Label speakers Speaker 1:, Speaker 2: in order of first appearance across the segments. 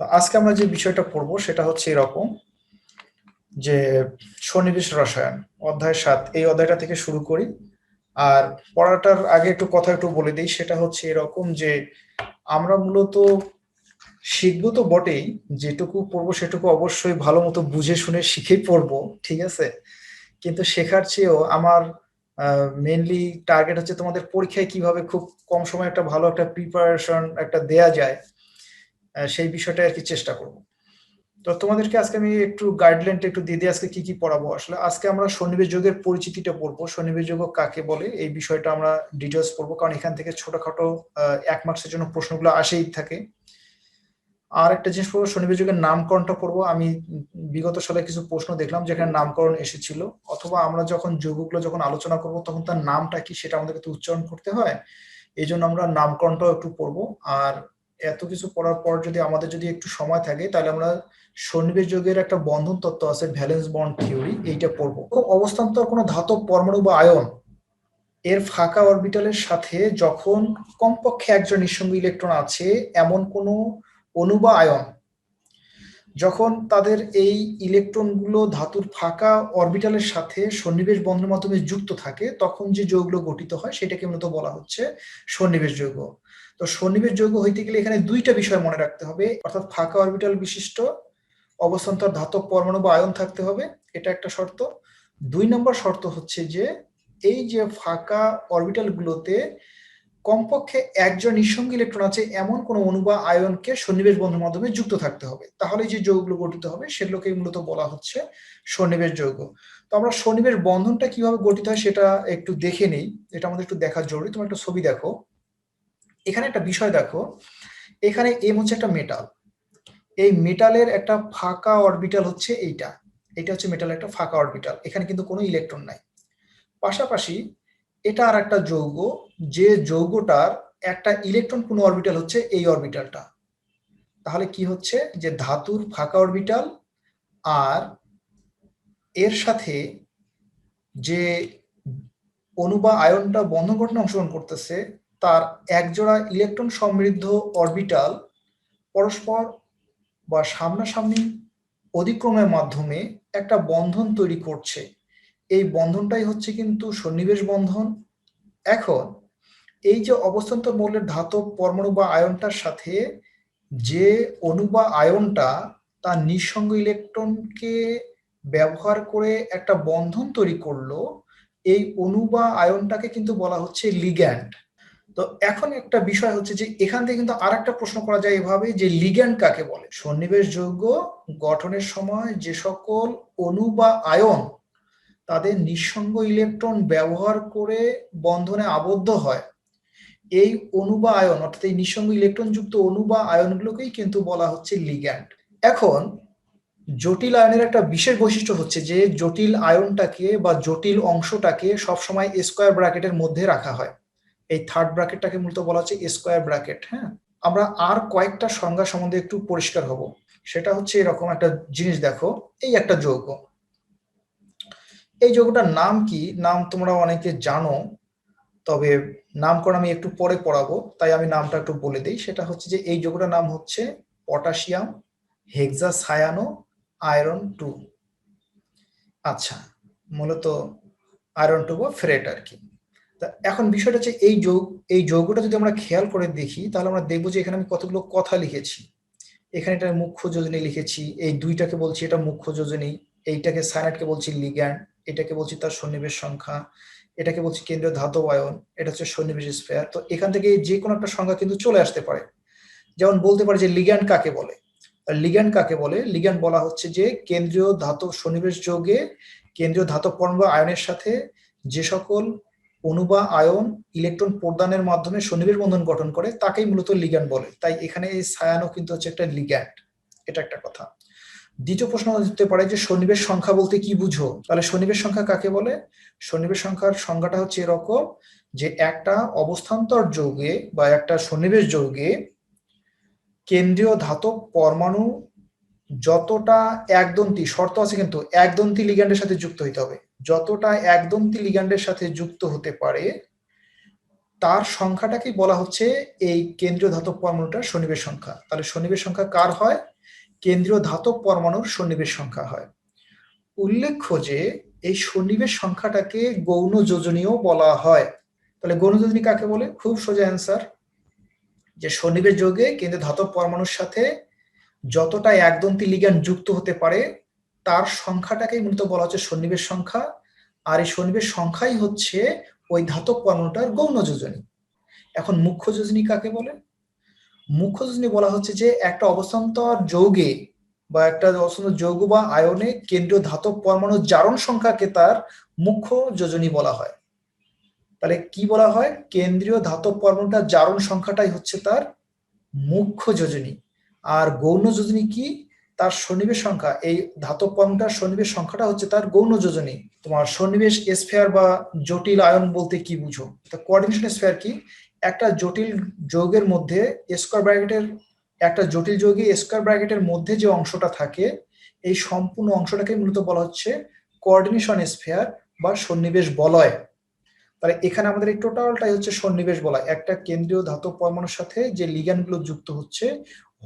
Speaker 1: তো আজকে আমরা যে বিষয়টা পড়বো সেটা হচ্ছে এরকম যে সন্নিবেশ রসায়ন অধ্যায় ৭ এই অধ্যায়টা থেকে শুরু করি। আর পড়াটার আগে একটু বলে দিই, সেটা হচ্ছে এরকম যে আমরা মূলত শিখবো তো বটেই, যেটুকু পড়বো সেটুকু অবশ্যই ভালো মতো বুঝে শুনে শিখেই পড়বো, ঠিক আছে? কিন্তু শেখার চেয়েও আমার মেইনলি টার্গেট হচ্ছে তোমাদের পরীক্ষায় কিভাবে খুব কম সময়ে একটা ভালো একটা প্রিপারেশন একটা দেয়া যায়, সেই বিষয়টা আর কি চেষ্টা করব। তো তোমাদেরকে আজকে আমি একটু গাইডলাইনটা একটু দিয়ে দিই, আজকে কি কি পড়াবো। আসলে আজকে আমরা সন্নিবেশ যোগের পরিচিতিটা পড়বো, সন্নিবেশ যোগ কাকে বলে এই বিষয়টা আমরা ডিটেলস পড়বো, কারণ এখান থেকে ছোটখাটো 1 মার্কসের জন্য প্রশ্নগুলো আসেই থাকে। আর একটা জিনিস পড়বো, সন্নিবেশ যোগের নামকরণটা পড়বো। আমি বিগত সালে কিছু প্রশ্ন দেখলাম যেখানে নামকরণ এসেছিল, অথবা আমরা যখন যৌগগুলো যখন আলোচনা করব তখন তার নামটা কি সেটা আমাদেরকে তো উচ্চারণ করতে হয়, এই জন্য আমরা নামকরণটাও একটু পড়বো। আর এত কিছু পড়ার পর যদি আমাদের যদি একটু সময় থাকে তাহলে আমরা সন্নিবেশ যোগের একটা বন্ধন তত্ত্ব আছে, ভ্যালেন্স বন্ড থিওরি, এইটা পড়বো। অবস্থান্তর কোনো ধাতব পরমাণু বা আয়ন এর ফাঁকা অরবিটালের সাথে যখন কমপক্ষে একজন নিঃসঙ্গ ইলেকট্রন আছে এমন কোনো অণু বা আয়ন, যখন তাদের এই ইলেকট্রনগুলো ধাতুর ফাঁকা অরবিটালের সাথে সন্নিবেশ বন্ধনের মাধ্যমে যুক্ত থাকে, তখন যে যৌগগুলো গঠিত হয় সেটাকে মূলত বলা হচ্ছে সন্নিবেশ যৌগ। তো সন্নিবেশ যৌগ হইতে গেলে এখানে দুইটা বিষয় মনে রাখতে হবে, অর্থাৎ ফাঁকা অরবিটাল বিশিষ্ট অবস্থান্তর ধাতব পরমাণু বা আয়ন থাকতে হবে, এটা একটা শর্ত। ২ নম্বর শর্ত হচ্ছে যে এই যে ফাঁকা অরবিটাল গুলোতে কমপক্ষে একজন নিঃসঙ্গ ইলেকট্রন আছে এমন কোন অণু বা আয়নকে সন্নিবেশ বন্ধনের মাধ্যমে যুক্ত থাকতে হবে, তাহলে যে যৌগগুলো গঠিত হবে সেগুলোকে মূলত বলা হচ্ছে সন্নিবেশ যৌগ। তো আমরা সন্নিবেশ বন্ধনটা কিভাবে গঠিত হয় সেটা একটু দেখে নেই, এটা আমাদের একটু দেখা জরুরি। তোমরা একটা ছবি দেখো, এখানে একটা বিষয় দেখো, এখানে এম হচ্ছে একটা মেটাল, এই মেটালের একটা ফাঁকা অরবিটাল হচ্ছে এইটা, এটা হচ্ছে মেটালের একটা ফাঁকা অরবিটাল, এখানে কিন্তু কোনো ইলেকট্রন নাই। পাশাপাশি এটা আর একটা যৌগ, যে যৌগটার একটা ইলেকট্রন পূর্ণ অরবিটাল হচ্ছে এই অরবিটালটা। তাহলে কি হচ্ছে যে ধাতুর ফাঁকা অরবিটাল আর এর সাথে যে অণু বা আয়নটা বন্ধন গঠনে অংশগ্রহণ করতেছে তার একজোড়া ইলেকট্রন সমৃদ্ধ অরবিটাল পরস্পর বা সামনাসামনি অধিক্রমের মাধ্যমে একটা বন্ধন তৈরি করছে, এই বন্ধনটাই হচ্ছে কিন্তু সন্নিবেশ বন্ধন। এখন এই যে অবস্থান্তর মৌলের ধাতব পরমাণু বা আয়নটার সাথে যে অণু বা আয়নটা তার নিঃসঙ্গ ইলেকট্রনকে ব্যবহার করে একটা বন্ধন তৈরি করলো, এই অণু বা আয়নটাকে কিন্তু বলা হচ্ছে লিগ্যান্ড। তো এখন একটা বিষয় হচ্ছে যে এখান থেকে কিন্তু আর একটা প্রশ্ন করা যায় এভাবে যে লিগ্যান্ড কাকে বলে। সন্নিবেশ যৌগ গঠনের সময় যে সকল অণু বা আয়ন তাদের নিঃসঙ্গ ইলেকট্রন ব্যবহার করে বন্ধনে আবদ্ধ হয়, এই অণু বা আয়ন অর্থাৎ এই নিঃসঙ্গ ইলেকট্রন যুক্ত অণু বা আয়নগুলোকেই কিন্তু বলা হচ্ছে লিগ্যান্ড। এখন জটিল আয়নের একটা বিশেষ বৈশিষ্ট্য হচ্ছে যে জটিল আয়নটাকে বা জটিল অংশটাকে সবসময় স্কোয়ার ব্র্যাকেটের মধ্যে রাখা হয়, এই থার্ড ব্র্যাকেটটাকে মূলত বলা হচ্ছে স্কোয়ার ব্র্যাকেট। হ্যাঁ, আমরা আর কয়েকটা সংজ্ঞা সম্বন্ধে একটু পরিষ্কার হব। সেটা হচ্ছে এরকম একটা জিনিস দেখো, এই একটা যৌগ, এই যৌগটার নাম কি, নাম তোমরা অনেকে জানো, তবে নামকরণ আমি একটু পরে পড়াবো, তাই আমি নামটা একটু বলে দিই। সেটা হচ্ছে যে এই যৌগটার নাম হচ্ছে পটাশিয়াম হেক্সাসায়ানো আয়রন 2। আচ্ছা, মূলত আয়রন 2 বা ফেরেট আর কি। তা এখন বিষয়টা হচ্ছে এই যৌগটা যদি আমরা খেয়াল করে দেখি তাহলে আমরা দেখবো যে এখানে আমি কতগুলো কথা লিখেছি। এখানে এটা মুখ্য যোজনী লিখেছি, এই দুইটাকে বলছি এটা মুখ্য যোজনী, এইটাকে সায়ানাইডকে বলছি লিগ্যান্ড, এটাকে বলছি তার সন্নিবেশ সংখ্যা, এটাকে বলছি কেন্দ্রীয় ধাতব আয়ন, এটা হচ্ছে সন্নিবেশ স্ফেয়ার। তো এখান থেকে যে কোনো একটা সংখ্যা কিন্তু চলে আসতে পারে। যেমন বলতে পারে যে লিগ্যান্ড কাকে বলে। লিগ্যান্ড কাকে বলে, লিগ্যান্ড বলা হচ্ছে যে কেন্দ্রীয় ধাতব সন্নিবেশ যৌগে কেন্দ্রীয় ধাতব পরমাণু বা আয়নের সাথে যে সকল অণু বা আয়ন ইলেকট্রন প্রদানের মাধ্যমে সন্নিবেশ বন্ধন গঠন করে তাকেই মূলত লিগ্যান্ড বলে। তাই এখানে এই সায়ানো কিন্তু হচ্ছে একটা লিগ্যান্ড, এটা একটা কথা। দ্বিতীয় প্রশ্ন হতে পারে যে সন্নিবেশ সংখ্যা বলতে কি বুঝো, তাহলে সন্নিবেশ সংখ্যা কাকে বলে। সন্নিবেশ সংখ্যার সংজ্ঞাটা হচ্ছে এরকম যে একটা অবস্থান্তর যৌগে বা একটা সন্নিবেশ যৌগে কেন্দ্রীয় ধাতব পরমাণু যতটা একদন্তী, শর্ত আছে কিন্তু, একদন্তী লিগ্যান্ডের সাথে যুক্ত হইতে হবে, যতটা একদন্তী লিগ্যান্ডের সাথে যুক্ত হতে পারে তার সংখ্যাটাকেই বলা হচ্ছে এই কেন্দ্রীয় ধাতব পরমাণুটার সন্নিবেশ সংখ্যা। তাহলে সন্নিবেশ সংখ্যা কার হয়, কেন্দ্রীয় ধাতব পরমাণুর সন্নিবেশ সংখ্যা হয়। উল্লেখ্য যে এই সন্নিবেশ সংখ্যাটাকে গৌণ যোজনীয় বলা হয়। তাহলে গৌণ যোজনী কাকে বলে? খুব সোজা অ্যান্সার, যে সন্নিবেশ যৌগে কেন্দ্রীয় ধাতব পরমাণুর সাথে যতটা একদন্তী লিগ্যান্ড যুক্ত হতে পারে তার সংখ্যাটাকেই মূলত বলা হচ্ছে সন্নিবেশ সংখ্যা, আর এই সন্নিবেশ সংখ্যাই হচ্ছে ওই ধাতব পরমাণুটার গৌণ যোজনী। এখন মুখ্য যোজনী কাকে বলে? মুখ্য যোজনী বলা হচ্ছে যে একটা অবস্থান্তর যৌগে বা একটা অবস্থান্তর যৌগ বা আয়নে কেন্দ্রীয় ধাতব পরমাণুর জারণ সংখ্যাকে তার মুখ্য যোজনী বলা হয়। তাহলে কি বলা হয়? কেন্দ্রীয় ধাতব পরমাণুটার জারণ সংখ্যাটাই হচ্ছে তার মুখ্য যোজনী। আর গৌণ যোজনী কি? তার সন্নিবেশ সংখ্যা, এই ধাতব পরমাণুটার সন্নিবেশ সংখ্যাটা হচ্ছে তার গৌণ যোজনী। তোমার সন্নিবেশ স্ফিয়ার বা জটিল আয়ন বলতে কি বুঝো? কোঅর্ডিনেশন স্ফিয়ার কি? একটা জটিল যৌগের মধ্যে স্কয়ার ব্র্যাকেটের, একটা জটিল যৌগে স্কয়ার ব্র্যাকেটের মধ্যে যে অংশটা থাকে এই সম্পূর্ণ অংশটাকে মূলত বলা হচ্ছে কোঅর্ডিনেশন স্ফিয়ার বা সন্নিবেশ বলয়। তাহলে এখানে আমাদের এই টোটালটাই হচ্ছে সন্নিবেশ বলয়। একটা কেন্দ্রীয় ধাতব পরমাণুর সাথে যে লিগ্যান্ডগুলো যুক্ত হচ্ছে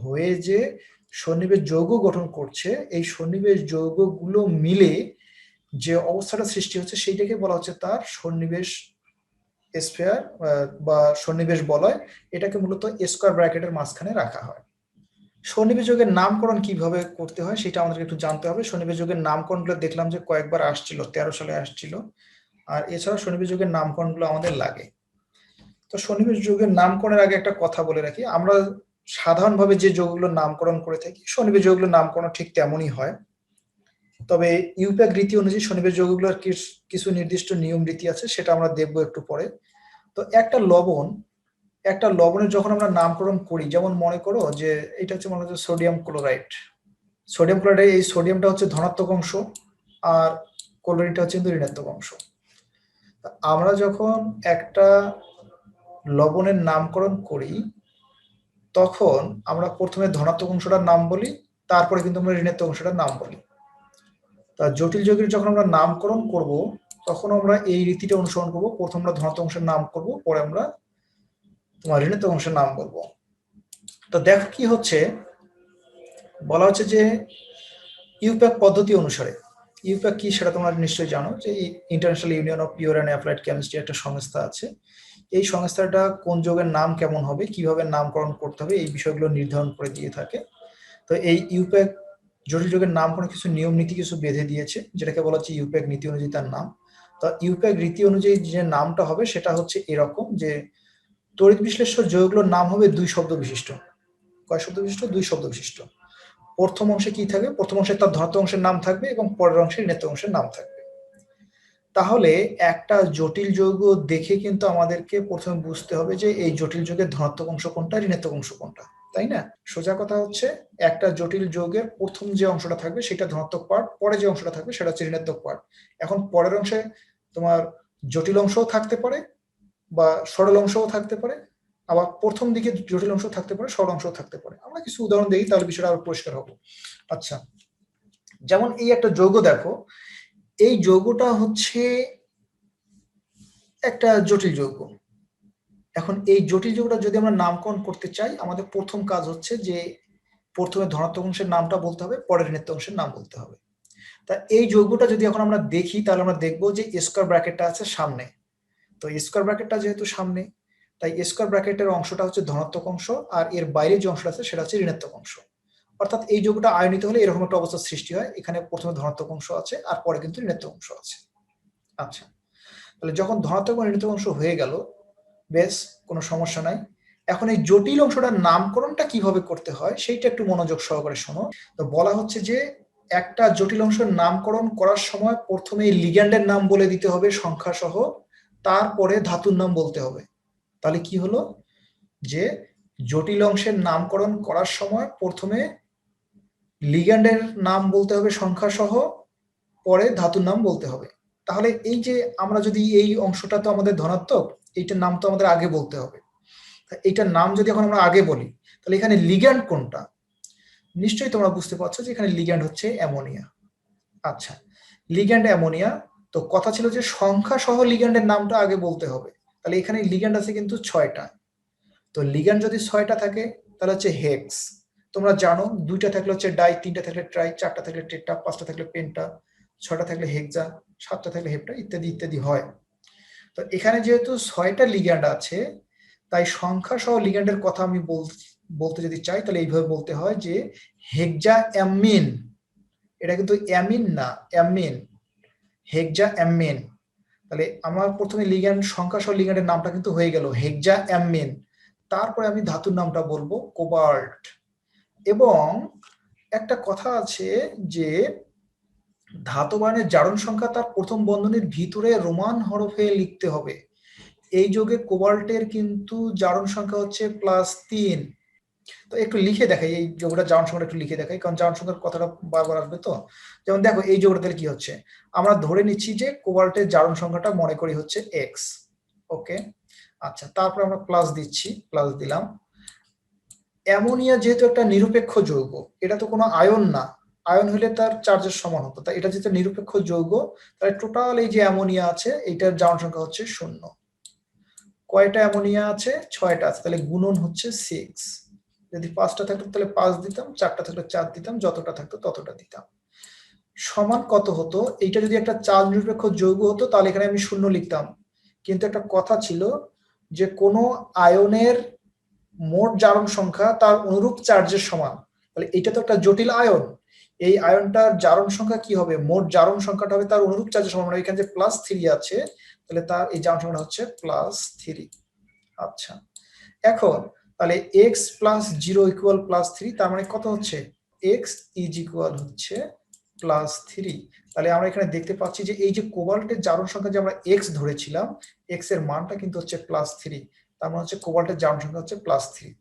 Speaker 1: হয়ে যে সন্নিবেশ যৌগ গঠন করছে, এই সন্নিবেশ যৌগগুলো মিলে যে অবস্থাটা সৃষ্টি হচ্ছে সেইটাকে বলা হচ্ছে তার সন্নিবেশ স্ফিয়ার বা সন্নিবেশ বলয়। এটাকে মূলত স্কয়ার ব্র্যাকেটের মাঝখানে রাখা হয়। সন্নিবেশ যৌগের নামকরণ কিভাবে করতে হয় সেটা আমাদেরকে একটু জানতে হবে। সন্নিবেশ যৌগের নামকরণগুলো দেখলাম যে কয়েকবার আসছিল, 13 সালে আসছিল। আর এছাড়া সন্নিবেশ যৌগের নামকরণগুলো আমাদের লাগে। তো সন্নিবেশ যৌগের নামকরণের আগে একটা কথা বলে রাখি, আমরা সাধারণভাবে যে যৌগগুলোর নামকরণ করে থাকি সন্নিবেশ যৌগগুলোর নামকরণ ঠিক তেমনই হয়। তবে ইউপ্যাক রীতি অনুযায়ী সন্নিবেশ যৌগগুলোর কিছু নির্দিষ্ট নিয়ম রীতি আছে, সেটা আমরা দেখবো একটু পরে। তো একটা লবণের যখন আমরা নামকরণ করি, যেমন মনে করো যে এটা হচ্ছে মনে হচ্ছে সোডিয়াম ক্লোরাইড। সোডিয়াম ক্লোরাইডে এই সোডিয়ামটা হচ্ছে ধনাত্মক অংশ আর ক্লোরিনটা হচ্ছে ঋণাত্মক অংশ। আমরা যখন একটা লবণের নামকরণ করি তখন আমরা প্রথমে ধনাত্মক অংশটার নাম বলি, তারপরে কিন্তু আমরা ঋণাত্মক অংশটার নাম বলি। তা জটিল যৌগের যখন আমরা নামকরণ করব তখন আমরা এই রীতিটা অনুসরণ করব, প্রথম আমরা ধনাত্মক অংশের নাম করব, পরে আমরা তোমার ঋণাত্মক অংশের নাম বলবো। তো দেখো কি হচ্ছে, বলা হচ্ছে যে ইউপ্যাক পদ্ধতি অনুসারে, ইউপ্যাক কি সেটা তোমরা নিশ্চয়ই জানো, যে international union of pure and applied chemistry একটা সংস্থা আছে। এই সংস্থাটা কোন যৌগের নাম কেমন হবে, কিভাবে নামকরণ করতে হবে, এই বিষয়গুলো নির্ধারণ করে দিয়ে থাকে। তো এই ইউপ্যাক জটিল যৌগের নামকরণ কিছু নিয়ম নীতি কিছু বেঁধে দিয়েছে, যেটাকে বলা হচ্ছে ইউপ্যাক নীতি অনুযায়ী তার নাম। তো ইউপ্যাক রীতি অনুযায়ী যে নামটা হবে সেটা হচ্ছে এরকম, যে তড়িৎ বিশ্লেষ্য যৌগগুলোর নাম হবে 2 শব্দ বিশিষ্ট। কয় শব্দ বিশিষ্ট? 2 শব্দ বিশিষ্ট। প্রথম অংশে কি থাকবে? প্রথম অংশে তার ধনাত্মক অংশের নাম থাকবে এবং পরের অংশে ঋণাত্মক অংশের নাম থাকবে। তাহলে একটা জটিল যৌগ দেখে কিন্তু আমাদেরকে প্রথমে বুঝতে হবে যে এই জটিল যৌগের ধনাত্মক অংশ কোনটা, ঋণাত্মক অংশ কোনটা, তাই না? সোজা কথা হচ্ছে একটা জটিল যৌগের প্রথম যে অংশটা থাকবে সেটা ধনাত্মক পার্ট, পরে যে অংশটা থাকবে সেটা হচ্ছে ঋণাত্মক পার্ট। এখন পরের অংশে তোমার জটিল অংশও থাকতে পারে বা সরল অংশও থাকতে পারে, আবার প্রথম দিকে জটিল অংশ থাকতে পারে, সরল অংশও থাকতে পারে। আমরা কিছু উদাহরণ দেখি, তাহলে বিষয়টা আরো পরিষ্কার হবে। আচ্ছা, যেমন এই একটা যৌগ দেখো, এই যৌগটা হচ্ছে একটা জটিল যৌগ। এখন এই জটিল যৌগটা যদি আমরা নামকরণ করতে চাই, আমাদের প্রথম কাজ হচ্ছে যে প্রথমে ধনাত্মক অংশের নামটা বলতে হবে, পরে ঋণাত্মক অংশের নাম বলতে হবে। তা এই যৌগটা যদি এখন আমরা দেখি তাহলে আমরা দেখবো যে স্কয়ার ব্র্যাকেটটা আছে সামনে। তো স্কয়ার ব্র্যাকেটটা যেহেতু সামনে, তাই স্কয়ার ব্র্যাকেটের অংশটা হচ্ছে ধনাত্মক অংশ, আর এর বাইরে যে অংশটা আছে সেটা হচ্ছে ঋণাত্মক অংশ। অর্থাৎ এই যৌগটা আয়নিত হলে এরকম একটা অবস্থার সৃষ্টি হয়, এখানে প্রথমে ধনাত্মক অংশ আছে আর পরে কিন্তু ঋণাত্মক অংশ আছে। আচ্ছা, তাহলে যখন ধনাত্মক এবং ঋণাত্মক অংশ হয়ে গেল, বেশ, কোনো সমস্যা নাই। এখন এই জটিল অংশটার নামকরণটা কিভাবে করতে হয় সেইটা একটু মনোযোগ সহকারে শোনো। তো বলা হচ্ছে যে একটা জটিল অংশের নামকরণ করার সময় প্রথমে লিগ্যান্ডের নাম বলে দিতে হবে সংখ্যা সহ, তারপরে ধাতুর নাম বলতে হবে। তাহলে কি হলো, যে জটিল অংশের নামকরণ করার সময় প্রথমে লিগ্যান্ডের নাম বলতে হবে সংখ্যা সহ, পরে ধাতুর নাম বলতে হবে। তাহলে এই যে আমরা যদি এই অংশটা তো আমাদের ধনাত্মক, এইটার নাম তো আমাদের আগে বলতে হবে। এইটার নাম যদি এখন আমরা আগে বলি তাহলে এখানে লিগ্যান্ড কোনটা? নিশ্চয়ই তোমরা বুঝতে পারছো যে এখানে লিগ্যান্ড হচ্ছে অ্যামোনিয়া। আচ্ছা, লিগ্যান্ড অ্যামোনিয়া। তো কথা ছিল যে সংখ্যা সহ লিগ্যান্ডের নামটা আগে বলতে হবে। তাহলে এখানে লিগ্যান্ড আছে কিন্তু 6টা। তো লিগ্যান্ড যদি 6টা থাকে তাহলে হচ্ছে হেক্স। তোমরা জানো 2টা থাকলে হচ্ছে ডাই, 3টা থাকলে ট্রাই, 4টা থাকলে টেট্রা, 5টা থাকলে পেন্টা, 6টা থাকলে হেক্সা, 7টা থাকলে হেপ্টা, ইত্যাদি ইত্যাদি হয়। তো এখানে যেহেতু 6টা লিগ্যান্ড আছে, তাই সংখ্যা সহ লিগ্যান্ডের কথা আমি বলতে যদি চাই তাহলে এইভাবে বলতে হয় যে হেক্সা অ্যামিন, এটা কিন্তু অ্যামিন না, অ্যামিন, হেক্সা অ্যামিন। তাহলে আমার প্রথমে লিগ্যান্ড সংখ্যা সহ লিগ্যান্ডের নামটা কিন্তু হয়ে গেল হেক্সা অ্যামিন। তারপরে আমি ধাতুর নামটা বলবো কোবাল্ট। এবং একটা কথা আছে যে ধাতবায়নের জারণ সংখ্যা তার প্রথম বন্ধনীর ভিতরে রোমান হরফে লিখতে হবে। এই যোগে কোবাল্টের কিন্তু জারণ সংখ্যা হচ্ছে +3। তো একটু লিখে দেখাই এই যোগটা, জারণ সংখ্যাটা একটু লিখে দেখাই, কারণ জারণ সংখ্যার কথাটা বারবার আসবে। তো যেমন দেখো এই যোগটা তাহলে কি হচ্ছে, আমরা ধরে নিচ্ছি যে কোবাল্টের জারণ সংখ্যাটা মনে করি হচ্ছে x। ওকে, আচ্ছা, তারপর আমরা প্লাস দিচ্ছি, প্লাস দিলাম। অ্যামোনিয়া যেহেতু একটা নিরপেক্ষ যৌগ, এটা তো কোনো আয়ন না, আয়ন হলে তার চার্জের সমান হতো, তাই এটা যেহেতু নিরপেক্ষ যৌগ, তাহলে টোটাল এই যে অ্যামোনিয়া আছে এইটার জারণ সংখ্যা হচ্ছে 0। কয়টা অ্যামোনিয়া আছে? 6টা আছে, তাহলে গুণন হচ্ছে 6। যদি 5টা থাকতো তাহলে 5 দিতাম, 4টা থাকলে 4 দিতাম, যতটা থাকতো ততটা দিতাম। সমান কত হতো? এইটা যদি একটা চার্জ নিরপেক্ষ যৌগ হতো তাহলে এখানে আমি 0 লিখতাম, কিন্তু একটা কথা ছিল যে কোনো আয়নের মোট জারণ সংখ্যা তার অনুরূপ চার্জের সমান। তাহলে এটা তো একটা জটিল আয়ন, এই আয়নটার জারণ সংখ্যা কি হবে? মোট জারণ সংখ্যাটা হবে তার অনুরূপ চার্জের সমান। মানে এখানে যে +3 আছে, তাহলে তার এই জারণ সংখ্যাটা হচ্ছে +3। আচ্ছা, এখন তাহলে x + 0 = +3, তার মানে কত হচ্ছে? x = হচ্ছে +3। তাহলে আমরা এখানে দেখতে পাচ্ছি যে এই যে কোবাল্টের জারণ সংখ্যা যে আমরা x ধরেছিলাম, x এর মানটা কিন্তু হচ্ছে +3। তার মানে হচ্ছে কোবাল্টের জারণ সংখ্যা হচ্ছে +3।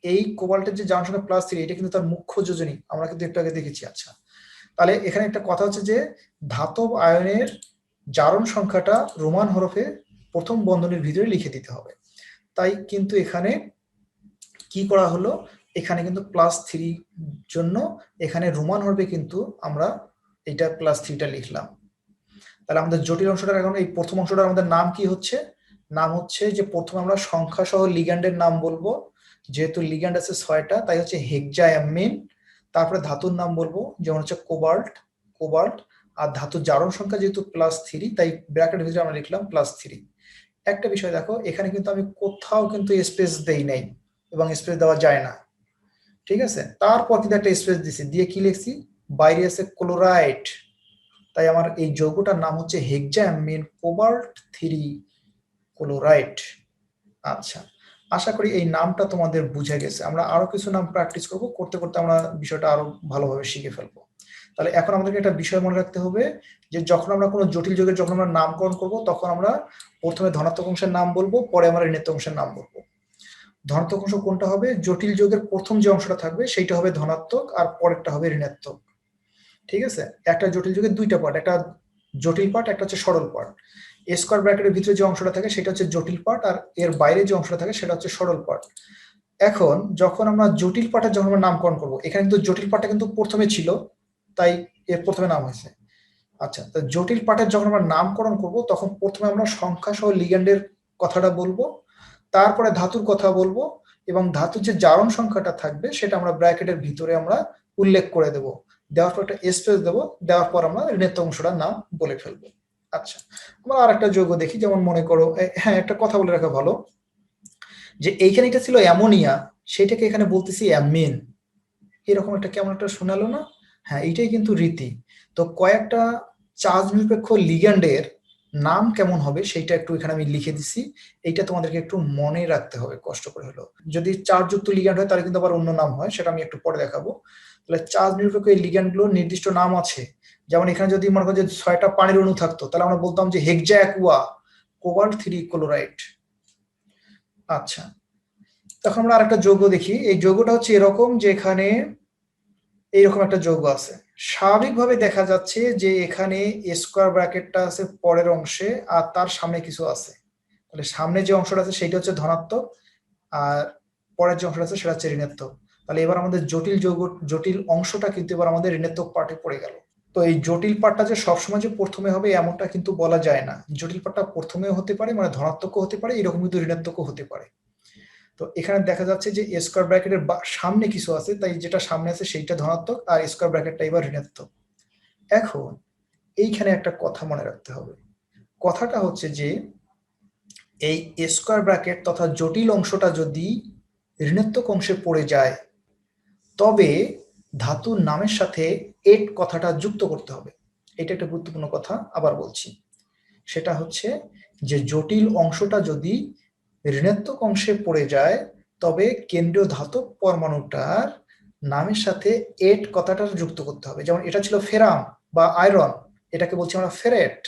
Speaker 1: এই কোবাল্টের যে জারণ সংখ্যা +3, এটা কিন্তু তার মুখ্য যোজনী, আমরা কিন্তু একটু আগে দেখেছি। আচ্ছা, তাহলে এখানে একটা কথা হচ্ছে যে ধাতব আয়নের জারণ সংখ্যাটা রোমান হরফে প্রথম বন্ধনীর ভিতরে লিখে দিতে হবে। তাই কিন্তু এখানে কি করা হলো, এখানে কিন্তু +3 জন্য এখানে রোমান হরফে কিন্তু আমরা এটা +3টা লিখলাম। তাহলে আমাদের জটিল অংশটার এখন এই প্রথম অংশটার আমাদের নাম কি হচ্ছে? নাম হচ্ছে যে প্রথমে আমরা সংখ্যা সহ লিগ্যান্ডের নাম বলবো, যেহেতু লিগ্যান্ড আছে 6টা তাই হচ্ছে হেক্সা অ্যামিন। তারপরে ধাতুর নাম বলবো, যেমন হচ্ছে কোবাল্ট, কোবাল্ট। আর ধাতুর জারণ সংখ্যা যেহেতু +3, তাই ব্র্যাকেটের ভিতরে আমরা লিখলাম +3। একটা বিষয় দেখো, এখানে কিন্তু আমি কোথাও কিন্তু স্পেস দেই নাই এবং স্পেস দেওয়া যায় না, ঠিক আছে? তারপর কিন্তু একটা স্পেস দিছি, দিয়ে কি লিখছি? বাইরে আছে ক্লোরাইড, তাই আমার এই যৌগটার নাম হচ্ছে হেক্সা অ্যামিন কোবাল্ট 3 ক্লোরাইড। আচ্ছা, আশা করি এই নামটা তোমাদের বুঝে গেছে। আমরা আরো কিছু নাম প্র্যাকটিস করব, করতে করতে আমরা বিষয়টা আরো ভালোভাবে শিখে ফেলবো। তাহলে এখন আমাদেরকে একটা বিষয় মনে রাখতে হবে যে যখন আমরা কোনো জটিল যৌগের যখন আমরা নামকরণ করব, তখন আমরা প্রথমে ধনাত্মক অংশের নাম বলবো, পরে আমরা ঋণাত্মক অংশের নাম বলবো। ধনাত্মক অংশ কোনটা হবে? জটিল যৌগের প্রথম যে অংশটা থাকবে সেইটা হবে ধনাত্মক, আর পরেরটা হবে ঋণাত্মক। ঠিক আছে? একটা জটিল যৌগের 2টা পার্ট, একটা জটিল পার্ট, একটা হচ্ছে সরল পার্ট। স্কয়ার ব্র্যাকেটের ভিতরে যে অংশটা থাকে সেটা হচ্ছে জটিল পার্ট, আর এর বাইরে যে অংশটা থাকে সেটা হচ্ছে সরল পার্ট। এখন যখন আমরা জটিল পার্টের যখন আমরা নামকরণ করব, এখানে কিন্তু জটিল পার্টটা কিন্তু প্রথমে ছিল, তাই এর প্রথমে নাম হয়েছে। আচ্ছা, তো জটিল পার্টের যখন আমরা নামকরণ করব, তখন প্রথমে আমরা সংখ্যা সহ লিগ্যান্ডের কথাটা বলবো, তারপরে ধাতুর কথা বলবো, এবং ধাতুর যে জারণ সংখ্যাটা থাকবে সেটা আমরা ব্র্যাকেটের ভিতরে আমরা উল্লেখ করে দেব। দেওয়ার পর একটা স্পেস দেবো, দেওয়ার পর আমরা ঋণাত্মক অংশটার নাম বলে ফেলবো। আচ্ছা, আমরা আর একটা যৌগ দেখি, যেমন মনে করো, হ্যাঁ, একটা কথা বলে রাখা ভালো যে এইখানে এটা ছিল অ্যামোনিয়া, সেটাকে এখানে বলতেছি অ্যামিন। এরকম একটা কেমন একটা শোনালো না? হ্যাঁ, এইটাই কিন্তু রীতি। তো কয়েকটা চার্জ নিরপেক্ষ লিগ্যান্ডের নাম কেমন হবে সেইটা একটু এখানে আমি লিখে দিছি, এইটা তোমাদেরকে একটু মনে রাখতে হবে কষ্ট করে হলো। যদি চার্জ যুক্ত লিগ্যান্ড হয় তাহলে কিন্তু আবার অন্য নাম হয়, সেটা আমি একটু পরে দেখাবো। তাহলে চার্জ নিরপেক্ষ এই লিগ্যান্ডগুলোর নির্দিষ্ট নাম আছে। যেমন এখানে যদি মনে করো যে 6টা পানির অণু থাকতো, তাহলে আমরা বলতাম যে হেক্সা অ্যাকুয়া কোবাল্ট 3 ক্লোরাইড। আচ্ছা, তখন আমরা আরেকটা যৌগ দেখি। এই যৌগটা হচ্ছে এরকম যে এখানে এইরকম একটা যৌগ আছে। স্বাভাবিকভাবে দেখা যাচ্ছে যে এখানে স্কয়ার ব্র্যাকেটটা আছে পরের অংশে, আর তার সামনে কিছু আছে। তাহলে সামনে যে অংশটা আছে সেটা হচ্ছে ধনাত্মক, আর পরের যে অংশটা আছে সেটা হচ্ছে ঋণাত্মক। তাহলে এবার আমাদের জটিল যৌগ, জটিল অংশটা কিন্তু এবার আমাদের ঋণাত্মক পার্টে পড়ে গেল। তো এই জটিল পার্টটা যে সবসময় যে প্রথমে হবে এমনটা কিন্তু বলা যায় না। জটিল পার্টটা প্রথমেও হতে পারে, মানে ধনাত্মকও হতে পারে, এরকম কিন্তু ঋণাত্মকও হতে পারে। তো এখানে দেখা যাচ্ছে যে স্কয়ার ব্র্যাকেটের সামনে কিছু আছে, তাই যেটা সামনে আছে সেইটা ধনাত্মক আর স্কয়ার ব্র্যাকেটটা এবার ঋণাত্মক। এখন এইখানে একটা কথা মনে রাখতে হবে, কথাটা হচ্ছে যে এই স্কয়ার ব্র্যাকেট তথা জটিল অংশটা যদি ঋণাত্মক অংশে পড়ে যায়, তবে ধাতুর নামের সাথে এট কথাটা যুক্ত করতে হবে। এটা একটা গুরুত্বপূর্ণ কথা, আবার বলছি। সেটা হচ্ছে যে জটিল অংশটা যদি ঋণাত্মক অংশে পড়ে যায়, তবে কেন্দ্রীয় ধাতব পরমাণুটার নামের সাথে এট কথাটা যুক্ত করতে হবে। যেমন এটা ছিল ফেরাম বা আয়রন, এটাকে বলছি আমরা ফেরেট।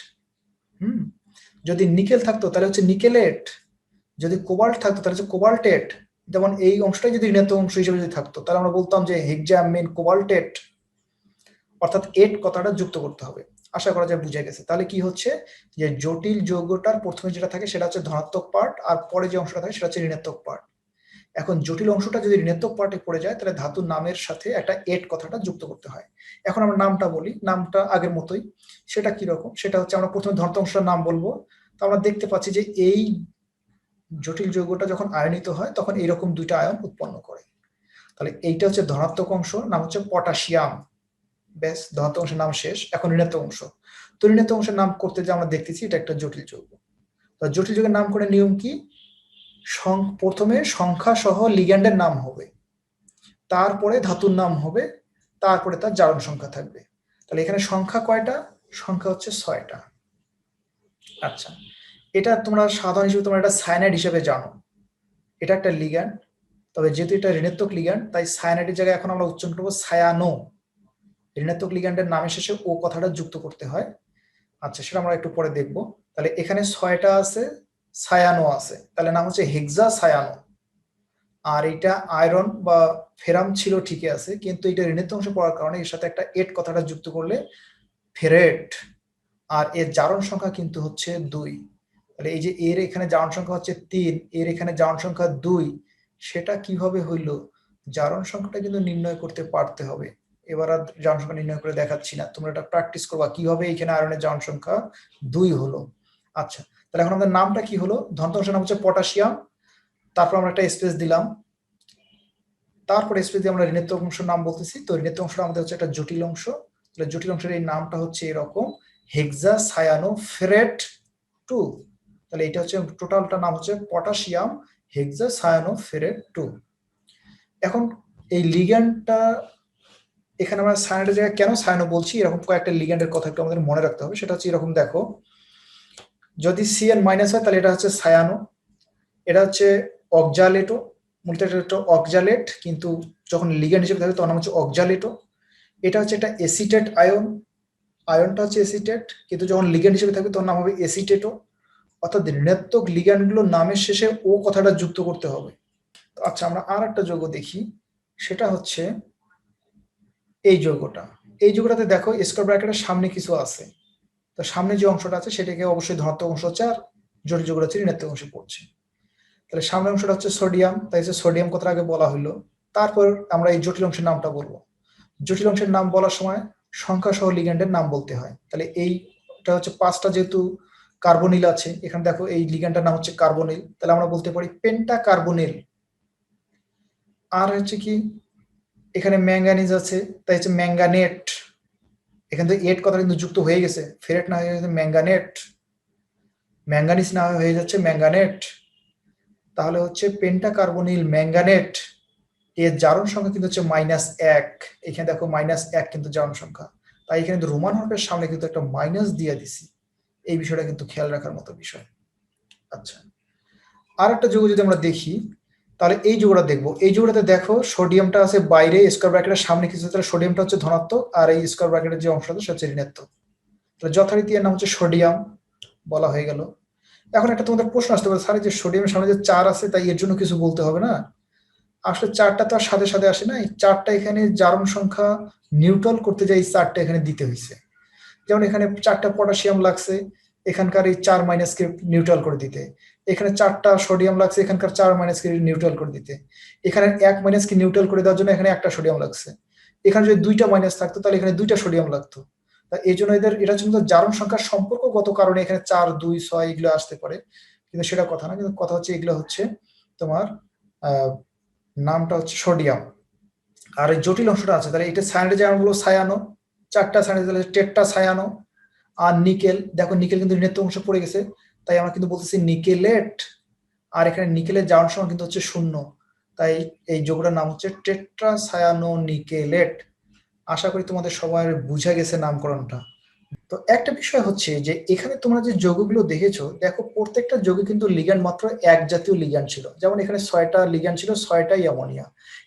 Speaker 1: যদি নিকেল থাকতো তাহলে হচ্ছে নিকেলেট, যদি কোবাল্ট থাকতো তাহলে হচ্ছে কোবাল্টেট। যেমন এই অংশটাই যদি ঋণাত্মক অংশ হিসেবে যদি থাকতো তাহলে আমরা বলতাম যে হেক্সামিন কোবাল্টেট, অর্থাৎ এট কথাটা যুক্ত করতে হবে। আশা করা যায় বুঝে গেছে। তাহলে কি হচ্ছে যে জটিল যৌগটার প্রথমে যেটা থাকে সেটা হচ্ছে ধনাত্মক পার্ট, আর পরে যে অংশটা থাকে সেটা হচ্ছে ঋণাত্মক পার্ট। এখন জটিল অংশটা যদি ঋণাত্মক পার্টে পড়ে যায়, তাহলে ধাতুর নামের সাথে একটা এট কথাটা যুক্ত করতে হয়। এখন আমরা নামটা বলি, নামটা আগের মতোই। সেটা কি রকম? সেটা হচ্ছে আমরা প্রথমে ধনাত্মক অংশটার নাম বলবো। তো আমরা দেখতে পাচ্ছি যে এই জটিল যৌগটা যখন আয়নিত হয় তখন এইরকম দুইটা আয়ন উৎপন্ন করে। তাহলে এইটা হচ্ছে ধনাত্মক অংশ, নাম হচ্ছে পটাশিয়াম। ব্যাস, ধনাত্মক অংশের নাম শেষ। এখন ঋণাত্মক অংশ। তো ঋণাত্মক অংশের নাম করতে যে আমরা দেখতেছি এটা একটা জটিল যৌগ। তো জটিল যৌগের নাম করে নিয়ম কি? প্রথমে সংখ্যা সহ লিগ্যান্ডের নাম হবে, তারপরে ধাতুর নাম হবে, তারপরে তার জারণ সংখ্যা থাকবে। তাহলে এখানে সংখ্যা কয়টা? সংখ্যা হচ্ছে 6টা। আচ্ছা, এটা তোমরা সাধারণ হিসেবে তোমরা এটা সায়ানাইড হিসেবে জানো। এটা একটা লিগ্যান্ড, তবে যেহেতু এটা ঋণাত্মক লিগ্যান্ড তাই সায়ানাইডের জায়গায় এখন আমরা উচ্চারণ করবো সায়ানো। ঋণাত্মক লিগ্যান্ডের নামের শেষে ও কথাটা যুক্ত করতে হয়। আচ্ছা, সেটা আমরা একটু পরে দেখবো। তাহলে এখানে 6টা আছে, সায়ানো আছে, তাহলে নাম হচ্ছে হেক্সা সায়ানো। আর এটা আয়রন বা ফেরাম ছিল ঠিকই আছে, কিন্তু এটা ঋণাত্মক অংশে পড়ার কারণে এর সাথে একটা এট কথাটা যুক্ত করলে ফেরেট। আর এর জারণ সংখ্যা কিন্তু হচ্ছে 2। তাহলে এই যে এর এখানে জারণ সংখ্যা হচ্ছে 3, এর এখানে জারণ সংখ্যা 2, সেটা কিভাবে হইল? জারণ সংখ্যাটা কিন্তু নির্ণয় করতে পারতে হবে। এবার আর জারণ সংখ্যা নির্ণয় করে দেখাচ্ছি না, তোমরা এটা প্র্যাকটিস করবা কিভাবে এখানে আয়রনের জারণ সংখ্যা 2 হলো। আচ্ছা, তাহলে এখন আমাদের নামটা কি হলো? ধনাত্মক অংশের নাম হচ্ছে পটাশিয়াম, তারপর আমরা একটা স্পেস দিলাম, তারপরে স্পেস দিয়ে আমরা ঋণাত্মক অংশের নাম বলতেছি। তো ঋণাত্মক অংশটা আমাদের হচ্ছে একটা জটিল অংশ। তাহলে জটিল অংশের এই নামটা হচ্ছে এরকম, হেক্সা সায়ানো ফেরেট 2। তাহলে এটা হচ্ছে টোটালটা নাম হচ্ছে পটাশিয়াম হেক্সা সায়ানো ফেরেট 2। এখন এই লিগ্যান্ডটা এখানে আমরা সায়ানের জায়গায় কেন সায়ানো বলছি, এরকম কয়েকটা লিগ্যান্ডের কথা একটু আমাদের মনে রাখতে হবে। সেটা হচ্ছে এরকম, দেখো, যদি সিএন মাইনাস হয় তাহলে এটা হচ্ছে সায়ানো, এটা হচ্ছে অক্সালেটো। মূলত এটা একটা অক্সালেট, কিন্তু যখন লিগ্যান্ড হিসেবে থাকে তখন নাম হচ্ছে অক্সালেটো। এটা হচ্ছে একটা এসিটেট আয়ন, আয়নটা হচ্ছে এসিটেট, কিন্তু যখন লিগ্যান্ড হিসেবে থাকবে তখন নাম হবে এসিটেটো। অর্থাৎ ঋণাত্মক লিগ্যান্ডগুলোর নামের শেষে ও কথাটা যুক্ত করতে হবে। আচ্ছা, আমরা আর একটা যৌগ দেখি, সেটা হচ্ছে এই যৌগটা। এই যৌগটাতে দেখো স্কয়ার ব্র্যাকেটের সামনে কিছু আছে, তো সামনে যে অংশটা আছে সেটাকে অবশ্যই ধনাত্মক অংশ হচ্ছে, আর জটিল যৌগটা হচ্ছে ঋণাত্মক অংশে পড়ছে। তাহলে সামনের অংশটা হচ্ছে সোডিয়াম, তাই হচ্ছে সোডিয়াম কথাটা আগে বলা হলো। তারপর আমরা এই জটিল অংশের নামটা বলবো। জটিল অংশের নাম বলার সময় সংখ্যা সহ লিগ্যান্ডের নাম বলতে হয়। তাহলে এইটা হচ্ছে 5টা, যেহেতু কার্বনিল আছে এখানে, দেখো এই লিগ্যান্ডটার নাম হচ্ছে কার্বনিল, তাহলে আমরা বলতে পারি পেন্টা কার্বনিল। আর হচ্ছে কি, এখানে ম্যাঙ্গানিজ আছে, তাই হচ্ছে ম্যাঙ্গানেট। এখানে তো এট কথা কিন্তু যুক্ত হয়ে গেছে, ফেরেট না হয়ে গেছে ম্যাঙ্গানেট, ম্যাঙ্গানিজ না হয়ে যাচ্ছে ম্যাঙ্গানেট। তাহলে হচ্ছে পেন্টা কার্বনিল ম্যাঙ্গানেট, এর জারণ সংখ্যা কিন্তু হচ্ছে -1। এখানে দেখো -1 কিন্তু জারণ সংখ্যা, তাই এখানে কিন্তু রোমান হরফের সামনে কিন্তু একটা মাইনাস দিয়ে দিছি। এই বিষয়টা কিন্তু খেয়াল রাখার মতো বিষয়। আচ্ছা, আর একটা যৌগ যদি আমরা দেখি, তাহলে এই যৌগটা দেখবো। এই যৌগটাতে দেখো সোডিয়ামটা আছে বাইরে স্কয়ার ব্র্যাকেটের সামনে কিছু, তাহলে সোডিয়ামটা হচ্ছে ধনাত্মক, আর এই স্কয়ার ব্র্যাকেটের যে অংশটা সেটা হচ্ছে ঋণাত্মক। তাহলে যথারীতি এর নাম হচ্ছে সোডিয়াম, বলা হয়ে গেল। এখন একটা তোমাদের প্রশ্ন আসতে পারে, স্যার যে সোডিয়ামের সামনে যে 4 আছে তাই এর জন্য কিছু বলতে হবে না? আসলে 4টা তো আর সাথে সাথে আসে না, এই 4টা এখানে জারণ সংখ্যা নিউট্রাল করতে যাই 4টা এখানে দিতে হয়েছে। যেমন এখানে 4টা পটাশিয়াম লাগছে, এখানকার এই 4 মাইনাসকে নিউট্রাল করে দিতে। এখানে 4টা সোডিয়াম লাগছে, এখানকার 4 মাইনাসকে নিউট্রাল করে দিতে। এখানে 1 মাইনাসকে নিউট্রাল করে দেওয়ার জন্য এখানে একটা সোডিয়াম লাগছে। এখানে যদি 2টা মাইনাস থাকতো তাহলে এখানে 2টা সোডিয়াম লাগতো। তা এই জন্য এটা কিন্তু জারণ সংখ্যার সম্পর্কগত কারণে এখানে 4, 2, 6 এগুলো আসতে পারে, কিন্তু সেটা কথা না। কিন্তু কথা হচ্ছে এগুলো হচ্ছে তোমার নামটা হচ্ছে সোডিয়াম। আর এই জটিল অংশটা আছে, তাহলে এটা সায়ানাইড যেমন বলবো সায়ানো, 4টা সায়ানাইড, তাহলে টেট্রা সায়ানো। আর নিকেল, দেখো নিকেল কিন্তু ঋণাত্মক অংশ পড়ে গেছে, তাই আমরা কিন্তু বলতেছি নিকেলেট। আর এখানে নিকেলের যাওয়ার সময় কিন্তু হচ্ছে 0, তাই এই যৌগটার নাম হচ্ছে টেট্রা সায়ানো নিকেলেট। আশা করি তোমাদের সবার বুঝা গেছে নামকরণটা। তো একটা বিষয় হচ্ছে যে এখানে তোমরা যে যৌগগুলো দেখেছো, দেখো প্রত্যেকটা যৌগে কিন্তু লিগ্যান্ড মাত্র এক জাতীয় লিগ্যান্ড ছিল। যেমন এখানে 6টা লিগ্যান্ড ছিল, 6টাই অ্যামোনিয়া।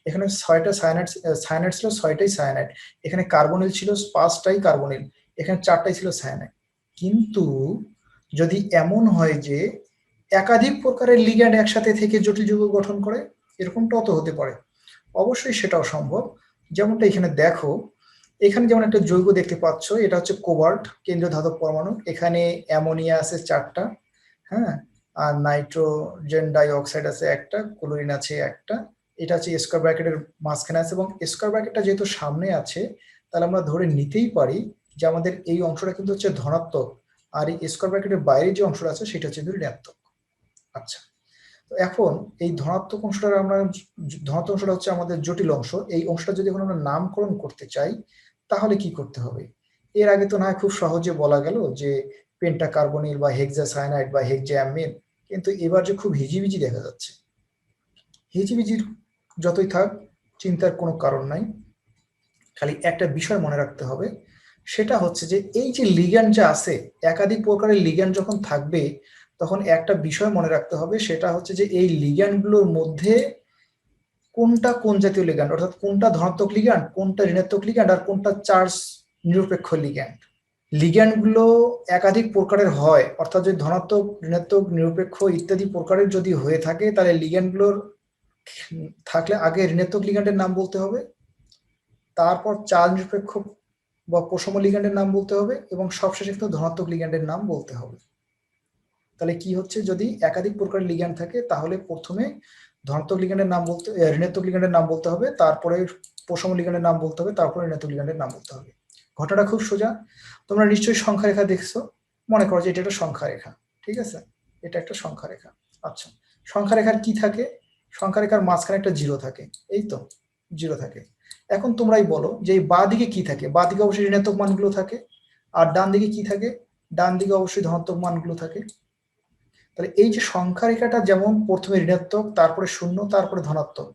Speaker 1: এখানে 6টা সায়ানাইড ছিল, 6টাই সায়ানাইড। এখানে কার্বনিল ছিল 5টাই কার্বনিল। এখানে 4টাই ছিল সায়ানাইড। কিন্তু যদি এমন হয় যে একাধিক প্রকারের লিগ্যান্ড একসাথে থেকে জটিল যৌগ গঠন করে, এরকমটাও তো হতে পারে। অবশ্যই সেটাও সম্ভব। যেমনটা এখানে দেখো, এখানে যেমন একটা যৌগ দেখতে পাচ্ছ, এটা হচ্ছে কোবাল্ট, কেন্দ্রীয় ধাতব পরমাণু। এখানে অ্যামোনিয়া আছে 4টা, হ্যাঁ, আর নাইট্রোজেন ডাই অক্সাইড আছে একটা, ক্লোরিন আছে একটা। এটা হচ্ছে স্কয়ার ব্র্যাকেটের মাঝখানে আছে, এবং স্কয়ার ব্র্যাকেটটা যেহেতু সামনে আছে, তাহলে আমরা ধরে নিতেই পারি যে আমাদের এই অংশটা কিন্তু হচ্ছে ধনাত্মক, আর এই স্কয়ার ব্র্যাকেটের বাইরে যে অংশটা আছে সেটা হচ্ছে ঋণাত্মক। আচ্ছা, তো এখন এই ধনাত্মক অংশটা ধনাত্মক অংশটা হচ্ছে আমাদের জটিল অংশ। এই অংশটা যদি এখন আমরা নামকরণ করতে চাই, তাহলে কি করতে হবে? এর আগে তো না খুব সহজে বলা গেল যে পেন্টাকার্বনিল বা হেক্সাসায়ানাইড বা হেক্সাঅ্যামিন, কিন্তু এবার যে খুব হিজিবিজি দেখা যাচ্ছে। হিজিবিজির যতই থাক, চিন্তার কোনো কারণ নাই। খালি একটা বিষয় মনে রাখতে হবে, সেটা হচ্ছে যে এই যে লিগ্যান্ড যা আছে, একাধিক প্রকারের লিগ্যান্ড যখন থাকবে, তখন একটা বিষয় মনে রাখতে হবে, সেটা হচ্ছে যে এই লিগ্যান্ডগুলোর মধ্যে কোনটা কোন জাতীয় লিগ্যান্ড, অর্থাৎ কোনটা ধনাত্মক লিগ্যান্ড, কোনটা ঋণাত্মক লিগ্যান্ড, আর কোনটা চার্জ নিরপেক্ষ লিগ্যান্ড। লিগ্যান্ডগুলো একাধিক প্রকারের হয়, অর্থাৎ যদি ধনাত্মক, ঋণাত্মক, নিরপেক্ষ ইত্যাদি প্রকারের যদি হয়ে থাকে, তাহলে লিগ্যান্ডগুলোর থাকলে আগে ঋণাত্মক লিগ্যান্ডের নাম বলতে হবে, তারপর চার্জ নিরপেক্ষ বা প্রশম লিগ্যান্ডের নাম বলতে হবে, এবং সবশেষে কিন্তু ধনাত্মক লিগ্যান্ডের নাম বলতে হবে। তাহলে কি হচ্ছে, যদি একাধিক প্রকারের লিগ্যান্ড থাকে, তাহলে প্রথমে ধনাত্মক লিগ্যান্ডের নাম বলতে, ঋণাত্মক লিগ্যান্ডের নাম বলতে হবে, তারপরে প্রশম লিগ্যান্ডের নাম বলতে হবে, তারপরে ঋণাত্মক লিগ্যান্ডের নাম বলতে হবে। ঘটনাটা খুব সোজা। তোমরা নিশ্চয়ই সংখ্যা রেখা দেখছো, মনে করো যে এটা একটা সংখ্যা রেখা, ঠিক আছে, এটা একটা সংখ্যা রেখা। আচ্ছা, সংখ্যা রেখার কি থাকে? সংখ্যা রেখার মাঝখানে একটা জিরো থাকে, এই তো জিরো থাকে। এখন তোমরাই বলো যে এই বাঁ দিকে কি থাকে? বাঁ দিকে অবশ্যই ঋণাত্মক মানগুলো থাকে। আর ডান দিকে কি থাকে? ডান দিকে অবশ্যই ধনাত্মক মানগুলো থাকে। তাহলে এই যে সংখ্যা রেখাটা যেমন প্রথমে ঋণাত্মক, তারপরে 0, তারপরে ধনাত্মক,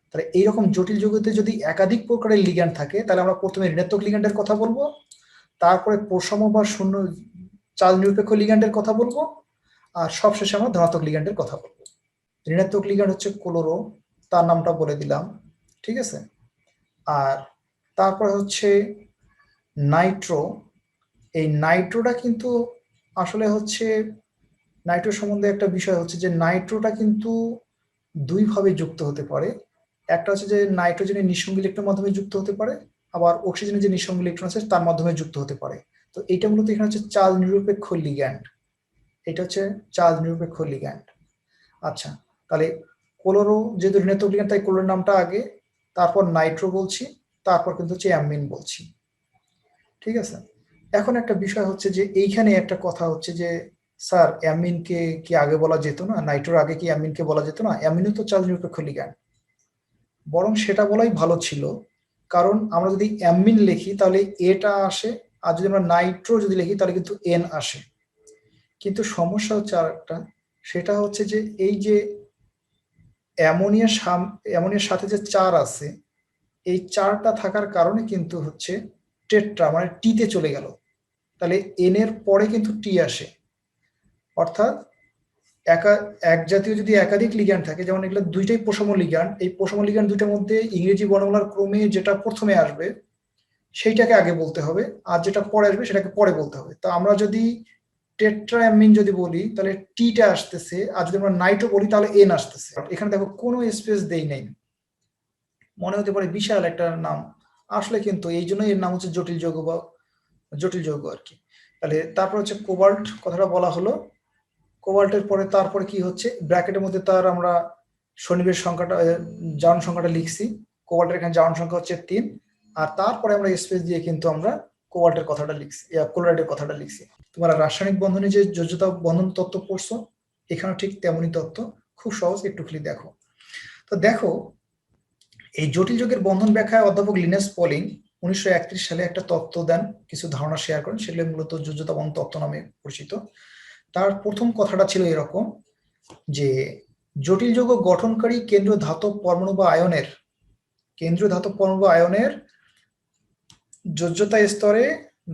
Speaker 1: তাহলে এইরকম জটিল যৌগতে যদি একাধিক প্রকারের লিগ্যান্ড থাকে, তাহলে আমরা প্রথমে ঋণাত্মক লিগ্যান্ডের কথা বলবো, তারপরে প্রশম বা শূন্য চার্জ নিরপেক্ষ লিগ্যান্ডের কথা বলবো, আর সবশেষে আমরা ধনাত্মক লিগ্যান্ডের কথা বলবো। ঋণাত্মক লিগ্যান্ড হচ্ছে ক্লোরো, তার নামটা বলে দিলাম, ঠিক আছে। আর তারপরে হচ্ছে নাইট্রো। এই নাইট্রোটা কিন্তু আসলে হচ্ছে, নাইট্রো সম্বন্ধে একটা বিষয় হচ্ছে যে নাইট্রোটা কিন্তু দুইভাবে যুক্ত হতে পারে। একটা হচ্ছে যে নাইট্রোজেনের নিঃসঙ্গী ইলেকট্রনের মাধ্যমে যুক্ত হতে পারে, আবার অক্সিজেনের যে নিঃসঙ্গী ইলেকট্রন আছে তার মাধ্যমে যুক্ত হতে পারে। তো এইটা মূলত এখানে হচ্ছে চার্জ নিরপেক্ষ লিগ্যান্ড, এটা হচ্ছে চার্জ নিরপেক্ষ লিগ্যান্ড। আচ্ছা, তাহলে ক্লোরো যেহেতু ঋণাত্মক লিগ্যান্ড, তাই ক্লোরোর নামটা আগে, তারপর নাইট্রো বলছি, তারপর কিন্তু হচ্ছে অ্যামিন বলছি, ঠিক আছে। এখন একটা বিষয় হচ্ছে যে এইখানে একটা কথা হচ্ছে যে স্যার অ্যামিনকে কি আগে বলা যেত না? নাইট্রোর আগে কি অ্যামিনকে বলা যেত না? অ্যামিনও তো চার্জ নিরপেক্ষ লিগ্যান্ড। বরং সেটা বলাই ভালো ছিল, কারণ আমরা যদি অ্যামিন লিখি তাহলে এটা আসে, আর যদি আমরা নাইট্রো যদি লিখি তাহলে কিন্তু এন আসে। কিন্তু সমস্যা হচ্ছে আর একটা, সেটা হচ্ছে যে এই যে অ্যামোনিয়ার সাথে যে চার আছে, এই চারটা থাকার কারণে কিন্তু হচ্ছে টেট্রা মানে টিতে চলে গেল। তাহলে এন এর পরে কিন্তু টি আসে, অর্থাৎ এক জাতীয় যদি একাধিক লিগ্যান্ড থাকে, যেমন এগুলো দুইটাই প্রশম লিগ্যান্ড, এই প্রশম লিগ্যান্ড দুইটার মধ্যে ইংরেজি বর্ণমালার ক্রমে যেটা প্রথমে আসবে সেইটাকে আগে বলতে হবে, আর যেটা পরে আসবে সেটাকে পরে বলতে হবে। তো আমরা যদি টেট্রাঅ্যামিন যদি বলি তাহলে টিটা আসতেছে, আর যদি আমরা নাইট্রো বলি তাহলে এন আসতেছে। এখানে দেখো কোনো স্পেস দেই নেই, মনে হতে পারে বিশাল একটা নাম, আসলে কিন্তু এই জন্যই এর নাম হচ্ছে জটিল যৌগ বা জটিল যৌগ আর কি। তাহলে তারপর হচ্ছে কোবাল্ট কথাটা বলা হলো। কোবাল্টের পরে তারপরে কি হচ্ছে, ব্র্যাকেটের মধ্যে তার আমরা শনিবের সংখ্যাটা, জারণ সংখ্যাটা লিখছি। কোবাল্টের এখানে জারণ সংখ্যা হচ্ছে 3, আর তারপরে আমরা স্পেস দিয়ে কিন্তু আমরা কোবাল্টের কথাটা লিখছি, ক্লোরাইডের কথাটা লিখছি। তোমরা রাসায়নিক বন্ধনে যে যোজ্যতা বন্ধন তত্ত্ব পড়ছো, এখানে ঠিক তেমনই তত্ত্ব, খুব সহজ, একটু খালি দেখো। তো দেখো, এই জটিল যৌগের বন্ধন ব্যাখ্যায় অধ্যাপক লিনাস পলিং 1931 সালে একটা তত্ত্ব দেন, কিছু ধারণা শেয়ার করেন, সেগুলো মূলত যোজ্যতা বন্ধন তত্ত্ব নামে পরিচিত। তার প্রথম কথাটা ছিল এরকম যে জটিল যৌগ গঠনকারী কেন্দ্রীয় ধাতব পরমাণু বা আয়নের যোজ্যতা স্তরে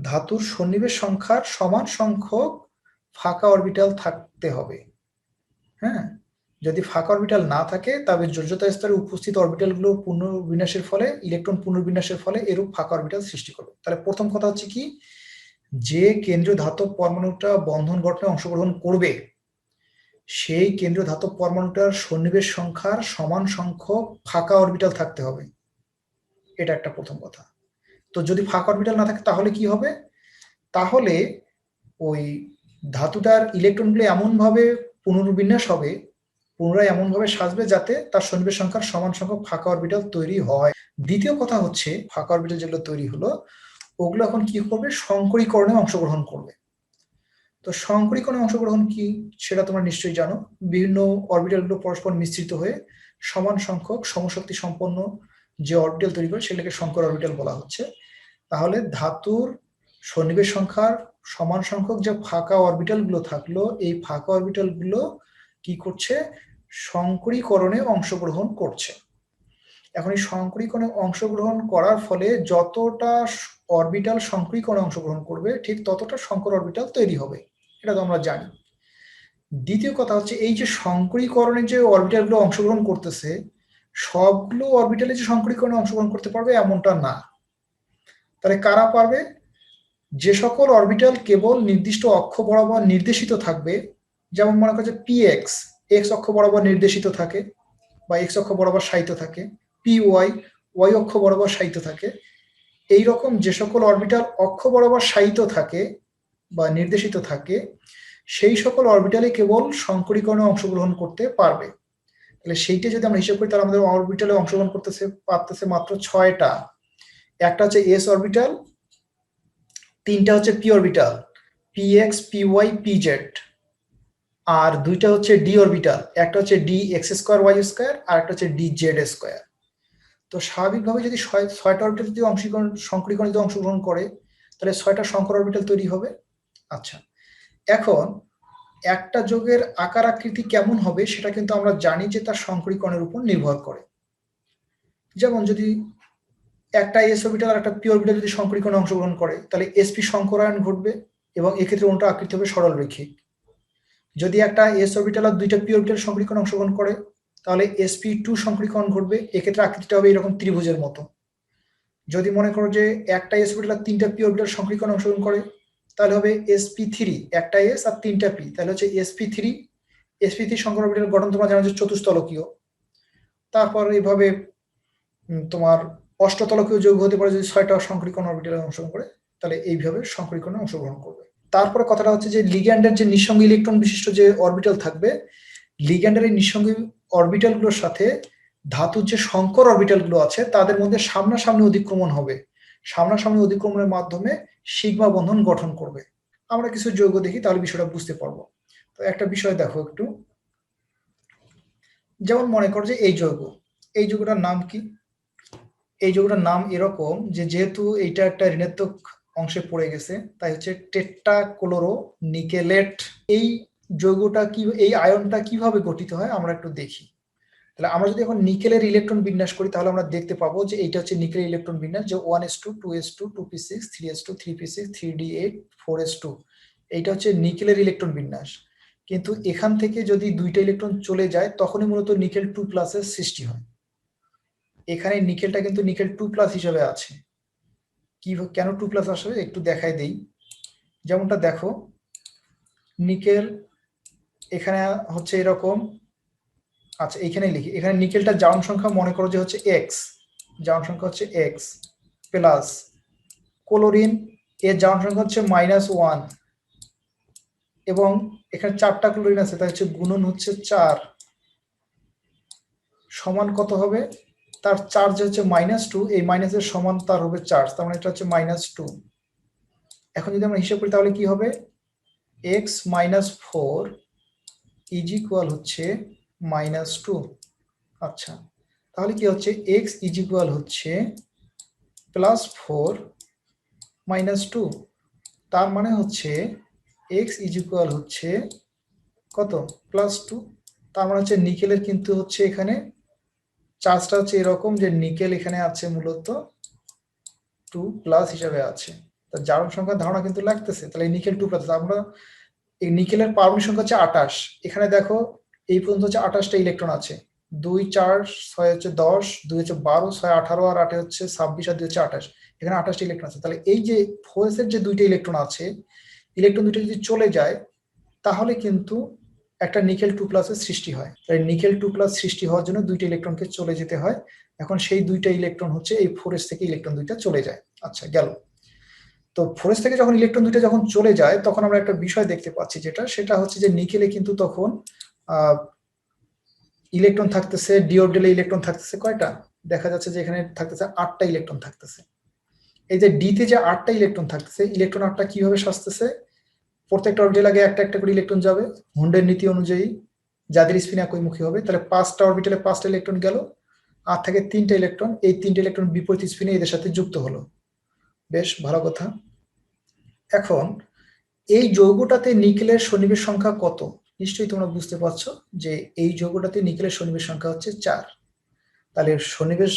Speaker 1: ধাতুর সন্নিবেশ সংখ্যার সমান সংখ্যক ফাঁকা অরবিটাল থাকতে হবে। হ্যাঁ, যদি ফাঁকা অরবিটাল না থাকে তবে যোজ্যতা স্তরে উপস্থিত অরবিটালগুলো পুনর্বিন্যাসের ফলে, ইলেকট্রন পুনর্বিন্যাসের ফলে এরূপ ফাঁকা অরবিটাল সৃষ্টি করবে। তাহলে প্রথম কথা হচ্ছে কি, যে কেন্দ্রীয় ধাতব পরমাণুটা বন্ধন গঠনে অংশগ্রহণ করবে সেই কেন্দ্রীয় ধাতব পরমাণুটার সন্নিবেশ সংখ্যার সমান সংখ্যক ফাঁকা অরবিটাল থাকতে হবে। এটা একটা প্রথম কথা। তো যদি ফাঁকা অরবিটাল না থাকে তাহলে কি হবে? তাহলে ওই ধাতুটার ইলেকট্রনগুলো এমনভাবে পুনর্বিন্যাস হবে, পুনরায় এমনভাবে সাজবে যাতে তার সন্নিবেশ সংখ্যার সমান সংখ্যক ফাঁকা অরবিটাল তৈরি হয়। দ্বিতীয় কথা হচ্ছে, ফাঁকা অরবিটাল যেগুলো তৈরি হলো ওগুলো এখন কি করবে? সংকরীকরণে অংশগ্রহণ করবে। তো সংকরীকরণে অংশগ্রহণ কি সেটা তোমরা নিশ্চয়ই জানো। বিভিন্ন অরবিটালগুলো পরস্পর মিশ্রিত হয়ে সমান সংখ্যক সমশক্তি সম্পন্ন যে অরবিটাল তৈরি করে সেগুলোকে সংকর অরবিটাল বলা হচ্ছে। তাহলে ধাতুর সন্নিবেশ সংখ্যার সমান সংখ্যক যে ফাঁকা অরবিটালগুলো থাকলো, এই ফাঁকা অরবিটালগুলো কি করছে? সংকরীকরণে অংশগ্রহণ করছে। এখন এই সংকরীকরণে অংশগ্রহণ করার ফলে যতটা অরবিটাল সংকরীকরণে অংশগ্রহণ করবে ঠিক ততটা সংকর অরবিটাল তৈরি হবে, এটা তো আমরা জানি। দ্বিতীয় কথা হচ্ছে, এই যে সংকরীকরণে যে অরবিটালগুলো অংশগ্রহণ করতেছে সবগুলো অরবিটালে যে সংকরীকরণে অংশগ্রহণ করতে পারবে এমনটা না। তাহলে কারা পারবে? যে সকল অরবিটাল কেবল নির্দিষ্ট অক্ষ বরাবর নির্দেশিত থাকবে, যেমন মনে করছে px এক্স অক্ষ বরাবর নির্দেশিত থাকে বা এক্স অক্ষ বরাবর সাহিত্য থাকে, py ওয়াই অক্ষ বরাবর সাহিত্য থাকে, এই রকম যে সকল অরবিটাল অক্ষ বরাবর সাহিত্য থাকে বা নির্দেশিত থাকে সেই সকল অরবিটালে কেবল সংকরীকরণে অংশগ্রহণ করতে পারবে। তাহলে সেইটা যদি আমরা হিসাব করি তাহলে আমাদের অরবিটালে অংশগ্রহণ পারতেছে মাত্র 6টা। একটা হচ্ছে এস অরবিটাল, 3টা হচ্ছে P orbital, px py pz, আর 2টা হচ্ছে ডি অরবিটাল, একটা হচ্ছে D X square Y square আর একটা হচ্ছে ডি জেড স্কোয়ার। তো স্বাভাবিকভাবে যদি 6টা অরবিটাল যদি সংকরীকরণে যদি অংশগ্রহণ করে তাহলে 6টা সংকর অরবিটাল তৈরি হবে। আচ্ছা, এখন একটা যৌগের আকার আকৃতি কেমন হবে সেটা কিন্তু আমরা জানি যে তার সংকরীকরণের উপর নির্ভর করে। যেমন যদি একটা এস অরবিটাল আর একটা পি অরবিটাল যদি সংকরীকরণে অংশগ্রহণ করে তাহলে এসপি সংকরায়ন ঘটবে এবং এক্ষেত্রে ওটা আকৃতি হবে সরল রৈখিক। যদি একটা এস অরবিটাল আর 2টা পি অরবিটাল সংকরীকরণে অংশগ্রহণ করে তাহলে sp2 সংকরীকরণ ঘটবে, এক্ষেত্রে আকৃতিটা হবে এরকম ত্রিভুজের মতো। যদি মনে করো যে একটা এস অরবিটাল আর 3টা পি অরবিটাল সংকরীকরণে অংশগ্রহণ করে তাহলে হবে sp3, একটা এস আর 3টা পি, তাহলে হচ্ছে sp3 সংকর অরবিটাল গঠন তোমরা জানো যে চতুস্তলকীয়। তারপর এইভাবে তোমার অষ্টতলকীয় যৌগ হতে পারে যদি 6টা সংকরীকরণ অরবিটালে অংশগ্রহণ করে, তাহলে এইভাবে সংকরীকরণে অংশগ্রহণ করবে। তারপরে কথাটা হচ্ছে যে লিগ্যান্ডের যে নিঃসঙ্গ ইলেকট্রন বিশিষ্ট যে অরবিটাল থাকবে, লিগ্যান্ডের এই নিঃসঙ্গ অরবিটালগুলোর সাথে ধাতুর যে সংকর অরবিটালগুলো আছে তাদের মধ্যে সামনাসামনি অধিক্রমণ হবে, সামনাসামনি অধিক্রমণের মাধ্যমে সিগমা বন্ধন গঠন করবে। আমরা কিছু যৌগ দেখি তাহলে বিষয়টা বুঝতে পারবো। তো একটা বিষয় দেখো একটু, যেমন মনে করো যে এই যৌগটার নাম কি? এই যৌগটার নাম এরকম যে যেহেতু এইটা একটা ঋণাত্মক অংশে পড়ে গেছে তাই হচ্ছে টেট্রাক্লোরো নিকেলেট। এই যৌগটা কি, এই আয়নটা কিভাবে গঠিত হয় আমরা একটু দেখি। তাহলে আমরা যদি এখন নিকেলের ইলেকট্রন বিন্যাস করি তাহলে আমরা দেখতে পাবো যে এইটা হচ্ছে নিকেলের ইলেকট্রন বিন্যাস, যে 1s2 2s2 2p6 3s2 3p6 3d8 4s2, এইটা হচ্ছে নিকেলের ইলেকট্রন বিন্যাস। কিন্তু এখান থেকে যদি 2টা ইলেকট্রন চলে যায় তখনই মূলত নিকেল 2+ এর সৃষ্টি হয়। এখানে নিকেলটা কিন্তু নিকেল 2+ হিসেবে আছে। কি কেন 2+ আসবে একটু দেখাই দেই। যেমনটা দেখো, নিকেল এখানে হচ্ছে এরকম। আচ্ছা, এখানে লিখি, এখানে নিকেলটা জারণ সংখ্যা মনে করো যে হচ্ছে এক্স, জারণ সংখ্যা হচ্ছে এক্স প্লাস ক্লোরিন এর জারণ সংখ্যা হচ্ছে -1 এবং এখানে 4টা ক্লোরিন আছে তাই হচ্ছে গুণন হচ্ছে 4 সমান কত হবে? তার চার্জ হচ্ছে -2, এই মাইনাসের সমান তার হবে চার্জ, তার মানে এটা হচ্ছে -2। এখন যদি আমরা হিসাব করি তাহলে কি হবে? x - 4 ইজ ইকুয়াল হচ্ছে -2। আচ্ছা, তাহলে কি হচ্ছে x ইজ ইকুয়াল হচ্ছে +4 - 2, তার মানে হচ্ছে x ইজ ইকুয়াল হচ্ছে কত +2। তার মানে হচ্ছে নিকেলের কিন্তু হচ্ছে এখানে চার্জটা হচ্ছে এরকম যে নিকেল এখানে আছে মূলত 2+ হিসাবে আছে। তা জারণ সংখ্যার ধারণা কিন্তু লাগতেছে, তাহলে নিকেল 2+। আমরা এই নিকেলের পারমাণবিক সংখ্যা হচ্ছে 28। এখানে দেখো এই পর্যন্ত হচ্ছে 28টা ইলেকট্রন আছে। 2 4 6 হচ্ছে 10, 2 হচ্ছে 12, 6 18, আর 8 হচ্ছে 26, আর 2 হচ্ছে 28। এখানে 28টা ইলেকট্রন আছে। তাহলে এই যে ফোর্সের যে দুইটা ইলেকট্রন আছে, ইলেকট্রন দুইটা যদি চলে যায় তাহলে কিন্তু একটা নিকেল 2+ এর সৃষ্টি হয়। তাই নিকেল 2+ সৃষ্টি হওয়ার জন্য দুইটা ইলেকট্রনকে চলে যেতে হয়। এখন সেই দুইটা ইলেকট্রন হচ্ছে এই ফোর্স থেকে ইলেকট্রন দুইটা চলে যায়। আচ্ছা গেল। তো ফোর্স থেকে যখন ইলেকট্রন দুইটা যখন চলে যায় তখন আমরা একটা বিষয় দেখতে পাচ্ছি, সেটা হচ্ছে যে নিকেলে কিন্তু তখন ইলেকট্রন থাকতেছে, ডি অরবিটালে ইলেকট্রন থাকতেছে কয়টা, দেখা যাচ্ছে যে এখানে থাকতেছে 8টা ইলেকট্রন থাকতেছে। এই যে ডিতে যে 8টা ইলেকট্রন থাকতেছে, ইলেকট্রন 8টা কিভাবে সাজতেছে, প্রত্যেকটা অরবিটাল আগে একটা একটা করে ইলেকট্রন যাবে হুন্ডের নীতি অনুযায়ী, যাদের স্পিন একইমুখী হবে। তাহলে 5টা অরবিটালে 5টা ইলেকট্রন গেল, আর থাকে 3টা ইলেকট্রন। এই 3টে ইলেকট্রন বিপরীত স্পিনে এদের সাথে যুক্ত হলো। বেশ ভালো কথা। এখন এই যৌগটাতে নিকেলের সন্নিবেশ সংখ্যা কত, নিশ্চয়ই তোমরা বুঝতে পারছো যে এই যৌগটাতে নিকেলের সন্নিবেশ সংখ্যা হচ্ছে 4। তাহলে সন্নিবেশ,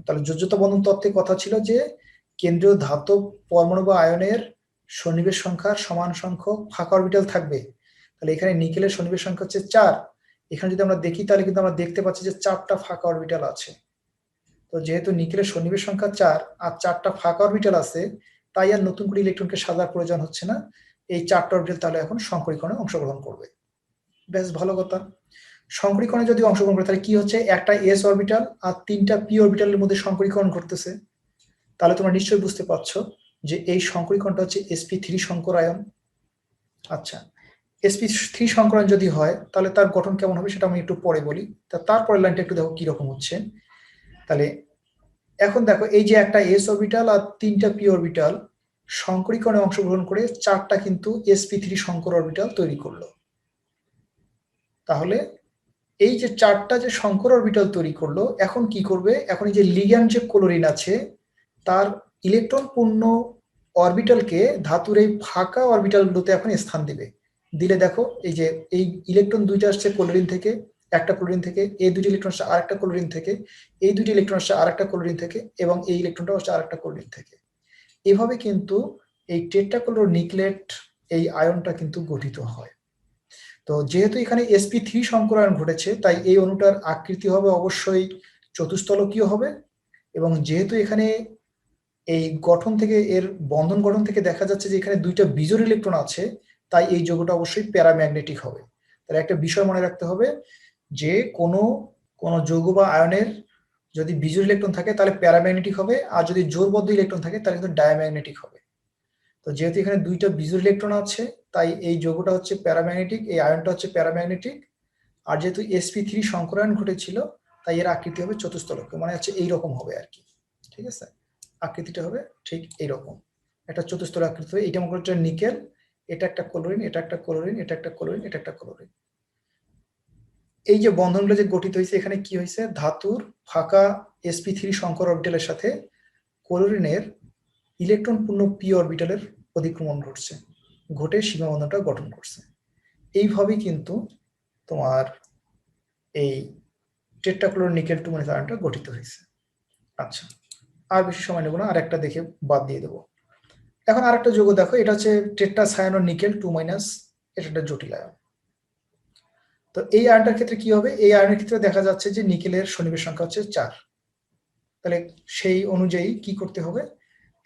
Speaker 1: তাহলে যোজ্যতা বন্ধন তত্ত্বে কথা ছিল যে কেন্দ্রীয় ধাতব পরমাণু বা আয়নের সন্নিবেশ সংখ্যার সমান সংখ্যক ফাঁকা অরবিটাল থাকবে। তাহলে এখানে নিকেলের সন্নিবেশ সংখ্যা হচ্ছে 4। এখানে যদি আমরা দেখি তাহলে কিন্তু আমরা দেখতে পাচ্ছি যে 4টা ফাঁকা অরবিটাল আছে। তো যেহেতু নিকেলের সন্নিবেশ সংখ্যা 4 আর 4টা ফাঁকা অরবিটাল আছে, তাই আর নতুন করে ইলেকট্রনকে সাজার প্রয়োজন হচ্ছে না। এই 4টা অরবিটাল তাহলে এখন সংকরীকরণে অংশগ্রহণ করবে। বেশ ভালো কথা। সংকরীকরণে যদি অংশগ্রহণ করে তাহলে কি হচ্ছে, একটা এস অরবিটাল আর 3টা পি অরবিটালের মধ্যে সংকরীকরণ ঘটতেছে। তাহলে তোমরা নিশ্চয়ই বুঝতে পারছো যে এই সংকরীকরণটা হচ্ছে sp3 সংকরায়ন। আচ্ছা, sp3 সংকরায়ন যদি হয় তাহলে তার গঠন কেমন হবে সেটা আমি একটু পরে বলি। তারপরের লাইনটা একটু দেখো কি রকম হচ্ছে। তাহলে এখন দেখো এই যে একটা এস অরবিটাল আর 3টা পি অরবিটাল সংকরীকরণে অংশগ্রহণ করে 4টা কিন্তু sp3 সংকর অরবিটাল তৈরি করলো। তাহলে এই যে 4টা যে সংকর অরবিটাল তৈরি করলো, এখন কি করবে, এখন এই যে লিগ্যান্ড যে ক্লোরিন আছে তার ইলেকট্রন পূর্ণ অরবিটালকে ধাতুর এই ফাঁকা অরবিটালগুলোতে এখন স্থান দিবে। দিলে দেখো এই যে এই ইলেকট্রন দুইটা আসছে ক্লোরিন থেকে, একটা ক্লোরিন থেকে, এই দুটি ইলেকট্রন আসছে আরেকটা ক্লোরিন থেকে, এই দুটি ইলেকট্রন আসছে আরেকটা ক্লোরিন থেকে, এবং এই ইলেকট্রনটা আসছে আরেকটা ক্লোরিন থেকে। এভাবে কিন্তু এই টেট্রাক্লোরোনিকলেট এই আয়নটা কিন্তু গঠিত হয়। তো যেহেতু এখানে sp3 সংকরায়ন ঘটেছে তাই এই অণুটার আকৃতি হবে অবশ্যই চতুস্তলকীয় হবে, এবং যেহেতু এখানে এই গঠন থেকে, এর বন্ধন গঠন থেকে দেখা যাচ্ছে যে এখানে দুইটা বিজোড় ইলেকট্রন আছে, তাই এই যৌগটা অবশ্যই প্যারাম্যাগনেটিক হবে। তাহলে একটা বিষয় মনে রাখতে হবে যে কোনো কোনো যৌগ বা আয়নের যদি বিজোড় ইলেকট্রন থাকে তাহলে প্যারাম্যাগনেটিক হবে, আর যদি জোড়বদ্ধ ইলেকট্রন থাকে তাহলে কিন্তু ডায়াম্যাগনেটিক হবে। তো যেহেতু এখানে দুইটা বিজোড় ইলেকট্রন আছে তাই এই যৌগটা হচ্ছে প্যারাম্যাগনেটিক, এই আয়নটা হচ্ছে প্যারাম্যাগনেটিক। আর যেহেতু sp3 সংকরায়ন ঘটেছিল তাই এর আকৃতি হবে চতুস্তলকীয়, মানে হচ্ছে এইরকম হবে আর কি। ঠিক আছে, আকৃতিটা হবে ঠিক এইরকম, একটা চতুস্তল আকৃতি হবে। এইটা মনে হচ্ছে নিকেল, এটা একটা ক্লোরিন, এটা একটা ক্লোরিন, এটা একটা ক্লোরিন, এটা একটা ক্লোরিন। এই যে বন্ধনগুলো যে গঠিত হয়েছে, এখানে কি হয়েছে, ধাতুর ফাঁকা sp3 সংকর অরবিটালের সাথে ক্লোরিনের ইলেকট্রন পূর্ণ পি অরবিটালের অধিক্রমণ ঘটছে, ঘটে সীমাবন্ধনটা গঠন করছে। এইভাবেই কিন্তু তোমার এই টেট্রাক্লোরোনিকেল 2 আয়নটা গঠিত হয়েছে। আচ্ছা, আর বেশি সময় নেব না, আর একটা দেখে বাদ দিয়ে দেবো। এখন আরেকটা যৌগ দেখো, এটা হচ্ছে টেট্রাসায়ানোনিকেল 2-, এটা একটা জটিল আয়ন। তো এই আয়নটার ক্ষেত্রে কি হবে, এই আয়নের ক্ষেত্রে দেখা যাচ্ছে যে নিকেলের সন্নিবেশ সংখ্যা হচ্ছে 4। তাহলে সেই অনুযায়ী কি করতে হবে,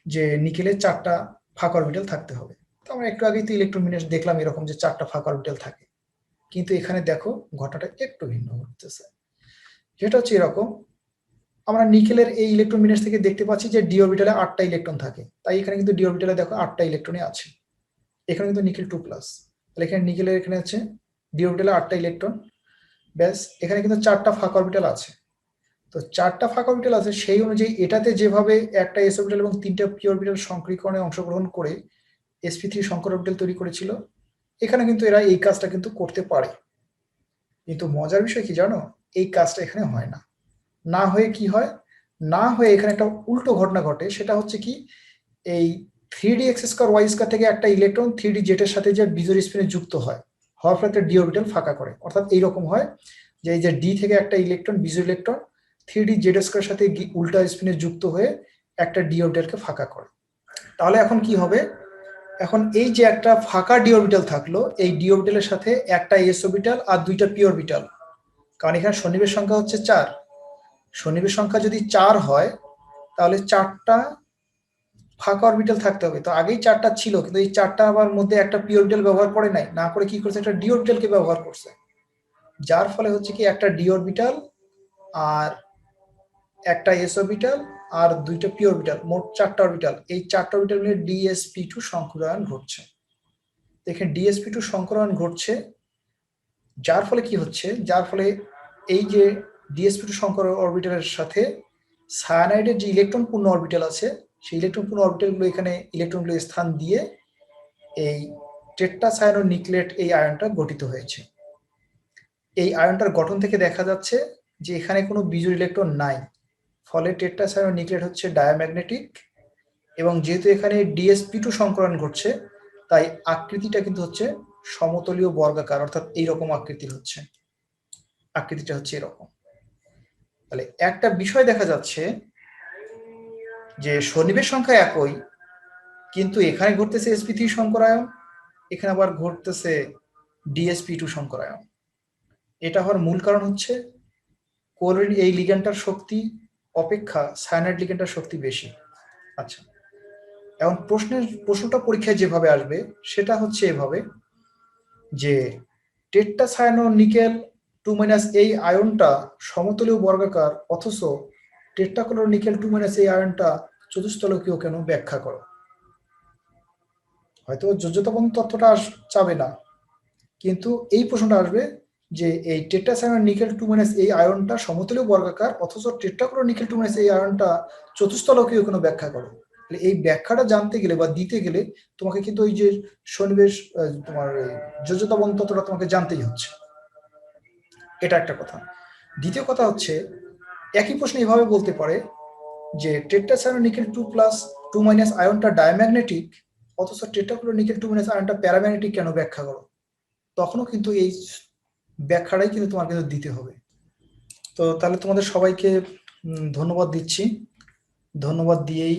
Speaker 1: যে নিকেলের 4টা ফাঁকা অরবিটাল থাকতে হবে। তো আমরা একটু আগেই তো ইলেকট্রন বিন্যাস দেখলাম এরকম যে 4টা ফাঁকা অরবিটাল থাকে, কিন্তু এখানে দেখো ঘটনাটা একটু ভিন্ন ঘটতেছে। যেটা হচ্ছে এরকম, আমরা নিকেলের এই ইলেকট্রন বিন্যাস থেকে দেখতে পাচ্ছি যে ডি অরবিটালে 8টা ইলেকট্রন থাকে, তাই এখানে কিন্তু ডি অরবিটালে দেখো 8টা ইলেকট্রনই আছে। এখানে কিন্তু নিকেল 2+, তাহলে এখানে নিকেলের এখানে আছে ডি অরবিটালে 8টা ইলেকট্রন। ব্যাস, এখানে কিন্তু 4টা ফাঁকা অরবিটাল আছে। তো 4টা ফাঁকা অরবিটাল আছে, সেই অনুযায়ী এটাতে যেভাবে একটা এস অরবিটাল এবং 3টা পি অরবিটাল সংকরীকরণে অংশগ্রহণ করে sp3 সংকর অরবিটাল তৈরি করেছিল, এখানে কিন্তু এরা এই কাজটা কিন্তু করতে পারে। কিন্তু মজার বিষয় কি জানো, এই কাজটা এখানে হয় না। না হয়ে কি হয়, না হয়ে এখানে একটা উল্টো ঘটনা ঘটে, সেটা হচ্ছে কি এই 3d x square y square থেকে একটা ইলেকট্রন 3d জেটের সাথে যে বিজোড় স্পিনে যুক্ত হয়, হওয়ার ফলে একটা ডি অরবিটাল ফাঁকা করে। অর্থাৎ এইরকম হয় যে এই যে ডি থেকে একটা ইলেকট্রন বিজোড় ইলেকট্রন 3d জেড স্কয়ার সাথে উল্টা স্পিনে যুক্ত হয়ে একটা ডি অরবিটালকে ফাঁকা করে। তাহলে এখন কি হবে, এখন এই যে একটা ফাঁকা ডি অরবিটাল থাকলো, এই ডি অরবিটালের সাথে একটা এস অরবিটাল আর দুইটা পি অরবিটাল, কারণ এখানে সন্নিবেশ সংখ্যা হচ্ছে 4, সন্নিবেশ সংখ্যা যদি 4 হয় তাহলে 4টা ফাঁকা অরবিটাল থাকতে হবে। তো আগেই 4টা ছিল, কিন্তু এই 4টা আবার মধ্যে একটা পি অরবিটাল ব্যবহার করে নাই, না করে কি করছে, একটা ডি অরবিটালকে ব্যবহার করছে, যার ফলে হচ্ছে কি একটা ডি অরবিটাল আর একটা এস অরবিটাল আর দুইটা পি অরবিটাল, মোট 4টা অরবিটাল, এই 4টা অরবিটাল মিলে DsP2 সংকরায়ন ঘটছে। দেখেন DsP2 সংকরায়ন ঘটছে, যার ফলে কি হচ্ছে, যার ফলে এই যে DsP2 সংকর অরবিটালের সাথে সায়ানাইডের যে ইলেকট্রন পূর্ণ অরবিটাল আছে, সেই ইলেকট্রন পূর্ণ অরবিটালগুলো এখানে ইলেকট্রনগুলো স্থান দিয়ে এই টেট্রাসায়ানোনিউক্লেট এই আয়নটা গঠিত হয়েছে। এই আয়নটার গঠন থেকে দেখা যাচ্ছে যে এখানে কোনো বিজোড় ইলেকট্রন নাই, ফলে টেট্রাসায়ানোনিউক্লেট হচ্ছে ডায়াম্যাগনেটিক, এবং যেহেতু এখানে DsP2 সংকরণ ঘটছে তাই আকৃতিটা কিন্তু হচ্ছে সমতলীয় বর্গাকার, অর্থাৎ এইরকম আকৃতির হচ্ছে, আকৃতিটা হচ্ছে এরকম। তাহলে একটা বিষয় দেখা যাচ্ছে যে সন্নিবেশ সংখ্যা একই, কিন্তু এখানে ঘটতেছে sp3 সংকরায়ন, এখানে আবার ঘটতেছে DsP2 সংকরায়ন। এটা হওয়ার মূল কারণ হচ্ছে কোলিন এই লিগ্যান্ডটার শক্তি অপেক্ষা সায়ানাইড লিগ্যান্ডটার শক্তি বেশি। আচ্ছা, এখন প্রশ্নটা পরীক্ষায় যেভাবে আসবে সেটা হচ্ছে এভাবে যে টেট্রাসায়ানোনিকেল 2 এই আয়নটা সমতলীয় বর্গাকার, অথচ টেট্রাক্লোরোনিকেল 2 এই আয়নটা চতুস্তলকীয় কেন, ব্যাখ্যা করো। হয়তো যোজ্যতা বন্ধন তথ্যটা চাবে না, কিন্তু এই প্রশ্নটা আসবে যে এই টেট্রাসায়ানোনিকেল 2 এই আয়নটা সমতলীয় বর্গাকার, অথচ টেট্রাক্লোরোনিকেল 2 এই আয়নটা চতুস্তলকীয় কেন, ব্যাখ্যা করো। এই ব্যাখ্যাটা জানতে গেলে বা দিতে গেলে তোমাকে কিন্তু ওই যে সন্নিবেশ তোমার যোজ্যতা বন্ধন তথ্যটা তোমাকে জানতেই হচ্ছে, এটা একটা কথা। দ্বিতীয় কথা হচ্ছে একই প্রশ্ন এভাবে বলতে পারে যে টেট্রাসায়ানোনিকেল 2+2- আয়নটা ডায়াম্যাগনেটিক, অথচ টেট্রাক্লোরোনিকেল 2- আয়নটা প্যারাম্যাগনেটিক কেন, ব্যাখ্যা করো। তখনও কিন্তু এই ব্যাখ্যাটাই কিন্তু তোমার কিন্তু দিতে হবে। তো তাহলে তোমাদের সবাইকে ধন্যবাদ দিচ্ছি, ধন্যবাদ দিয়েই